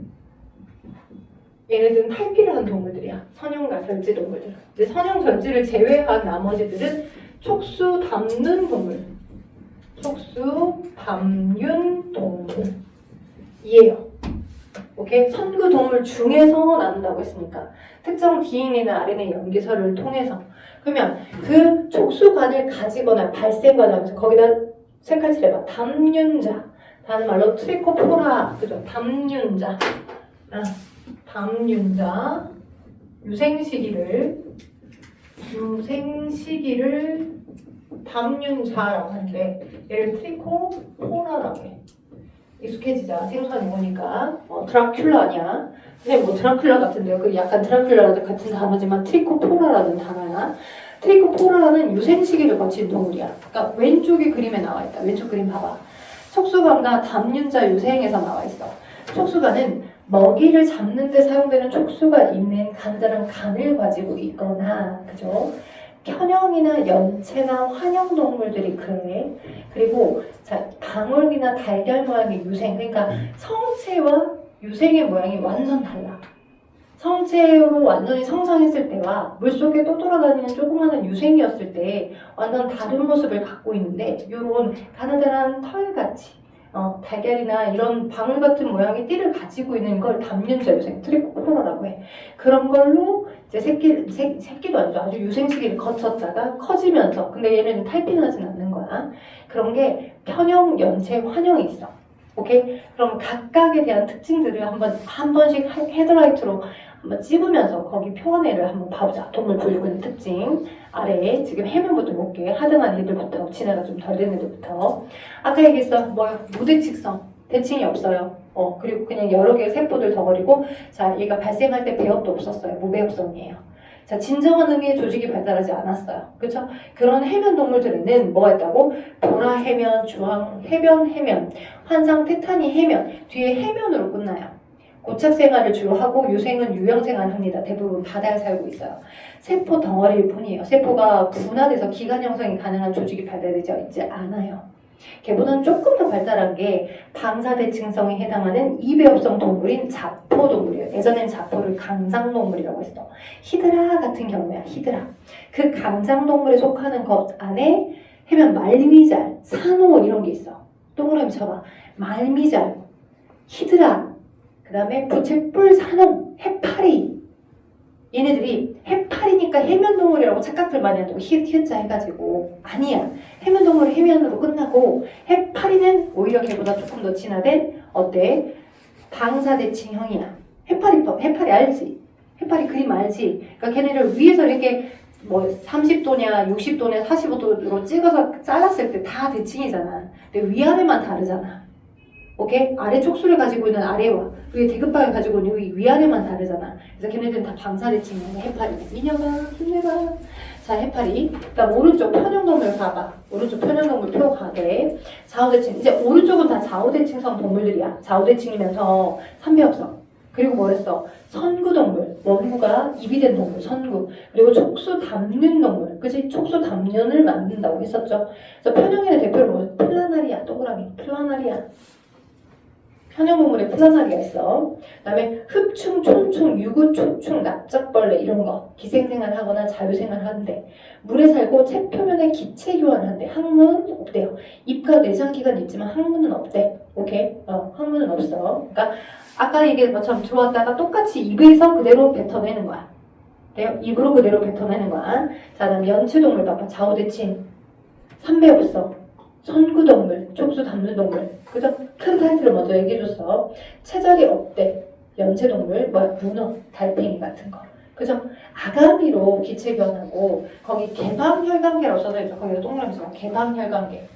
얘네들은 탈피를 한 동물들이야. 선형과 절지 동물들. 근데 선형, 절지를 제외한 나머지들은 촉수 담는 동물. 촉수 담윤 동물. 이에요. 오케이? 선구 동물 중에서 나눈다고 했으니까 특정 DNA나 RNA 염기서를 통해서 그러면 그 촉수관을 가지거나 발생관을 하면서 거기다 색깔칠해봐. 담윤자. 다른 말로 트리코포라. 그죠? 담윤자. 담윤자. 유생시기를 담윤자라고 하는데 얘를 트리코포라라고 해. 익숙해지자. 생소한 용어니까. 드라큘라 아니야. 근데 뭐 드라큘라 같은데요. 그 약간 드라큘라 같은 단어지만 트리코포라라는 단어야. 트리코포라는 유생시기를 거친 동물이야. 그러니까 왼쪽에 그림에 나와 있다. 왼쪽 그림 봐봐. 촉수관과 담윤자 유생에서 나와 있어. 촉수관은 먹이를 잡는 데 사용되는 촉수가 있는 간단한 간을 가지고 있거나, 그죠? 편형이나 연체나 환형 동물들이 그래. 그리고 자, 방울이나 달걀 모양의 유생, 그러니까 성체와 유생의 모양이 완전 달라. 성체로 완전히 성장했을 때와 물속에 떠돌아다니는 조그마한 유생이었을 때 완전 다른 모습을 갖고 있는데 요런 가느다란 털같이 달걀이나 이런 방울 같은 모양의 띠를 가지고 있는 걸 담륜자 유생, 트리코포라라고 해. 그런 걸로 이제 새끼도 아니죠. 아주 유생 시기를 거쳤다가 커지면서, 근데 얘네는 탈피하진 않는 거야. 그런 게 편형, 연체, 환형이 있어. 오케이? 그럼 각각에 대한 특징들을 한 번씩 헤드라이트로 한번 찝으면서 거기 표현회를 한번 봐보자. 동물 부유근 특징. 아래에 지금 해면부터 볼게. 하등한 애들부터, 진해가 좀 덜 된 애들부터. 아까 얘기했어. 무대칙성. 대칭이 없어요. 그리고 그냥 여러 개의 세포들 덩어리고, 자, 얘가 발생할 때 배역도 없었어요. 무배역성이에요. 자, 진정한 의미의 조직이 발달하지 않았어요. 그렇죠? 그런 해면 동물들에는 뭐가 있다고? 보라 해면, 주황 해면, 환상 테타니 해면, 뒤에 해면으로 끝나요. 고착 생활을 주로 하고 유생은 유형 생활을 합니다. 대부분 바다에 살고 있어요. 세포 덩어리일 뿐이에요. 세포가 분화돼서 기관 형성이 가능한 조직이 발달되지 있지 않아요. 걔보다는 조금 더 발달한 게 방사대칭성에 해당하는 이배엽성 동물인 자포동물이에요. 예전엔 자포를 강장동물이라고 했어. 히드라 같은 경우야. 히드라. 그 강장동물에 속하는 것 안에 해면 말미잘, 산호 이런 게 있어. 동그라미 쳐봐. 말미잘, 히드라, 그 다음에 부채뿔, 산호, 해파리. 얘네들이 해파리니까 해면동물이라고 착각들 많이 한다고 히읗자 해가지고 아니야. 해면동물은 해면으로 끝나고 해파리는 오히려 걔보다 조금 더 진화된 어때? 방사대칭형이야. 해파리 알지? 해파리 그림 알지? 그러니까 걔네를 위에서 이렇게 30도냐 60도냐 45도로 찍어서 잘랐을 때 다 대칭이잖아. 근데 위아래만 다르잖아. 오케이? 아래 촉수를 가지고 있는 아래와 위에 대급방을 가지고 있는 여기 위아래만 다르잖아. 그래서 걔네들은 다 방사대칭이야. 해파리. 미녀가 힘내봐. 자, 해파리. 그다음 오른쪽 편형동물 봐봐. 오른쪽 편형동물 표 가게. 좌우대칭. 이제 오른쪽은 다 좌우대칭성 동물들이야. 좌우대칭이면서 삼배엽성. 그리고 뭐랬어? 선구동물. 원구가 입이 된 동물. 선구. 그리고 촉수 담는 동물. 그치? 촉수 담면을 만든다고 했었죠. 그래서 편형인의 대표로 뭐 플라나리아. 동그라미. 플라나리아. 편형동물에 플라나리가 있어. 그 다음에 흡충, 촌충, 유구, 촉충, 납작벌레 이런 거 기생생활 하거나 자유생활 하는데 물에 살고 체 표면에 기체 교환을 하는데 항문 없대요. 입과 내장기관 있지만 항문은 없대. 오케이? 항문은 없어. 그러니까 아까 얘기한 것처럼 들어왔다가 똑같이 입에서 그대로 뱉어내는 거야. 돼요? 입으로 그대로 뱉어내는 거야. 자, 그다음 연체동물 봐봐. 좌우대칭, 삼배엽성, 선구동물, 촉수 담는 동물. 그죠? 큰 타이틀을 먼저 얘기해줬어. 체절이 없대. 연체동물, 문어, 달팽이 같은 거. 그죠? 아가미로 기체 교환하고 거기 개방혈관계라고 써져있죠. 거기가 동그라미 써. 개방혈관계.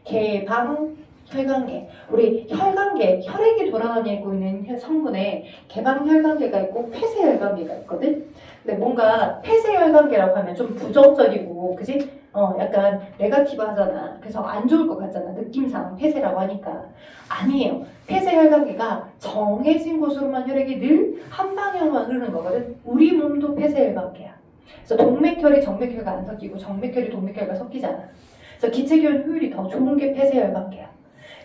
개방혈관계. 우리 혈관계, 혈액이 돌아다니고 있는 성분에 개방혈관계가 있고 폐쇄혈관계가 있거든? 근데 뭔가 폐쇄혈관계라고 하면 좀 부정적이고, 그지? 약간 네거티브 하잖아. 그래서 안 좋을 것 같잖아. 느낌상 폐쇄라고 하니까. 아니에요. 폐쇄혈관계가 정해진 곳으로만 혈액이 늘 한 방향만 흐르는 거거든. 우리 몸도 폐쇄혈관계야. 그래서 동맥혈이 정맥혈과 안 섞이고 정맥혈이 동맥혈과 섞이잖아. 그래서 기체교환 효율이 더 좋은 게 폐쇄혈관계야.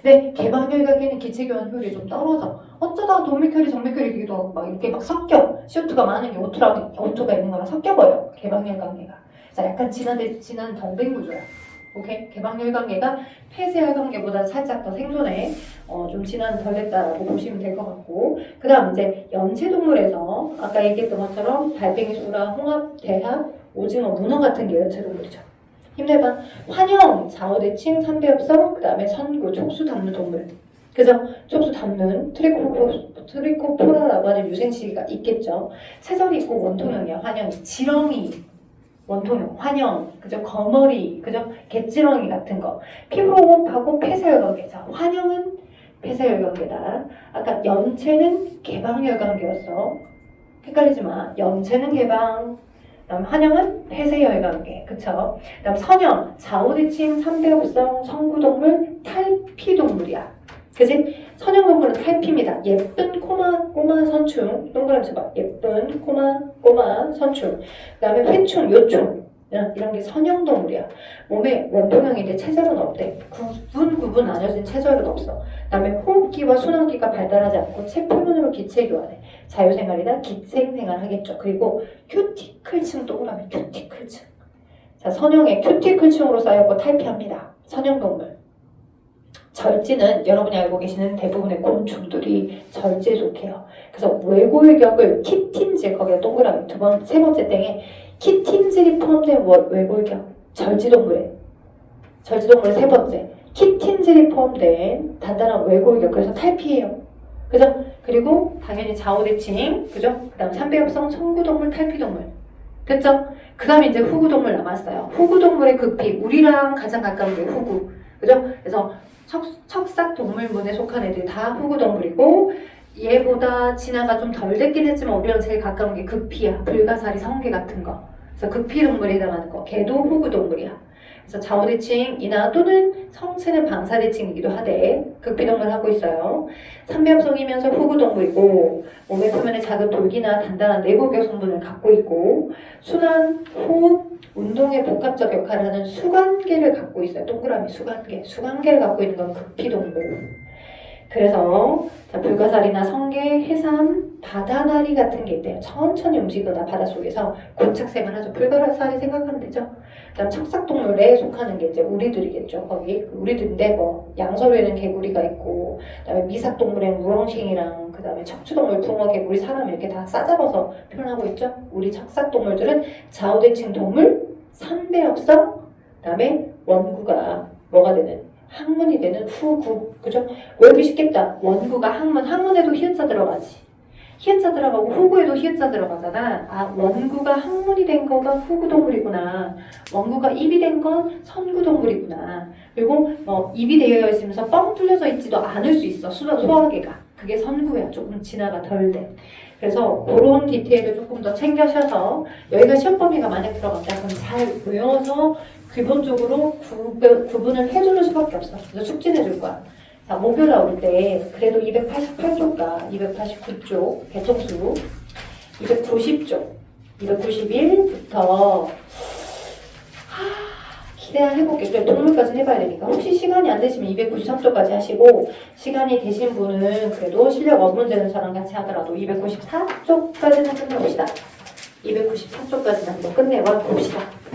근데 개방혈관계는 기체교환 효율이 좀 떨어져. 어쩌다가 동맥혈이 정맥혈이기도 하고 막 이렇게 막 섞여. CO2가 많은 게 O2가 있는 거랑 섞여버려. 개방혈관계가. 자, 약간 진한 덩뱅 구조야. 오케이? 개방혈관계가 폐쇄혈관계보다 살짝 더 생존에 좀 진화는 덜 됐다라고 보시면 될 것 같고, 그 다음 이제 연체동물에서 아까 얘기했던 것처럼 달팽이, 수라, 홍합, 대합, 오징어, 문어 같은 게 연체동물이죠. 힘내봐. 환형, 좌우대칭, 삼배엽성, 그 다음에 선구, 촉수 담는 동물. 그죠? 촉수 담는 트리코포라라고 하는 유생시기가 있겠죠. 체절이 있고 원통형이야. 환형이. 지렁이, 원통형, 환형, 그죠? 거머리, 그죠? 갯지렁이 같은 거. 피부호흡하고 폐쇄혈관계. 자, 환형은 폐쇄혈관계다. 아까 연체는 개방혈관계였어. 헷갈리지 마. 연체는 개방. 그다음 환형은 폐쇄혈관계. 그쵸? 그다음 선형, 좌우대칭, 삼배엽성, 선구동물, 탈피동물이야. 그치? 선형동물은 탈피입니다. 예쁜 꼬마 선충. 동그라미 쳐봐. 예쁜 꼬마 선충. 그 다음에 회충, 요충. 이런 게 선형동물이야. 몸에 원통형인데 체절은 없대. 구분 나눠진 체절은 없어. 그다음에 호흡기와 순환기가 발달하지 않고 체표면으로 기체 교환해. 자유생활이나 기생생활 하겠죠. 그리고 큐티클층 동그라미 큐티클층. 자, 선형의 큐티클층으로 쌓였고 탈피합니다. 선형동물. 절지는 여러분이 알고 계시는 대부분의 곤충들이 절지에 속해요. 그래서 외골격을 키틴질, 거기다 동그라미 세 번째 땡에 키틴질이 포함된 외골격, 절지동물의 세 번째 키틴질이 포함된 단단한 외골격, 그래서 탈피해요. 그죠? 그리고 당연히 좌우대칭, 그죠? 그 다음 삼배엽성 청구동물, 탈피동물. 됐죠? 그 다음에 이제 후구동물 남았어요. 후구동물의 극비, 우리랑 가장 가까운 게 후구. 그죠? 그래서 척삭동물문에 속한 애들이 다 후구동물이고, 얘보다 진화가 좀 덜 됐긴 했지만 우리랑 제일 가까운 게 극피야. 불가사리, 성게 같은 거. 그래서 극피동물에 해당하는 거. 걔도 후구동물이야. 그래서 좌우대칭이나 또는 성체는 방사대칭이기도 하되 극피동물 하고 있어요. 삼배합성이면서 후구동물이고 몸의 표면에 작은 돌기나 단단한 내골격 성분을 갖고 있고 순환, 호흡, 운동의 복합적 역할을 하는 수관계를 갖고 있어요. 동그라미 수관계를 갖고 있는 건 극피동물. 그래서 불가사리나 성게, 해삼, 바다나리 같은 게 있대요. 천천히 움직이거나 바닷속에서 고착생을 하죠. 불가사리 생각하면 되죠. 그다음 척삭동물에 속하는 게 이제 우리들이겠죠. 거기 우리들인데 뭐 양서류에는 개구리가 있고, 그다음에 미삭동물에는 우렁싱이랑 그다음에 척추동물, 붕어, 개구리, 사람 이렇게 다 싸잡아서 표현하고 있죠. 우리 척삭동물들은 좌우대칭 동물, 삼배엽성, 그다음에 원구가 뭐가 되는? 항문이 되는 후구, 그죠? 외우기 쉽겠다. 원구가 항문에도 히읗자 들어가지. 히읗자 들어가고 후구에도 히읗자 들어가잖아. 아, 원구가 항문이 된 거가 후구동물이구나. 원구가 입이 된 건 선구동물이구나. 그리고 입이 되어 있으면서 뻥 뚫려져 있지도 않을 수 있어. 소화계가. 그게 선구야. 조금 진화가 덜 돼. 그래서 그런 디테일을 조금 더 챙겨셔서 여기가 시험 범위가 만약 들어간다 그럼 잘 외워서 기본적으로 구분을 해주는 수밖에 없어. 그래서 축진해 줄 거야. 자, 목요 나올 때 그래도 288쪽과 289쪽 개통수 290쪽 291부터 기대해볼게요. 동물까지 해봐야 되니까. 혹시 시간이 안 되시면 293쪽까지 하시고 시간이 되신 분은 그래도 실력 업문 되는 사람 같이 하더라도 294쪽까지는 끝내봅시다. 294쪽까지는 한번 끝내봐 봅시다.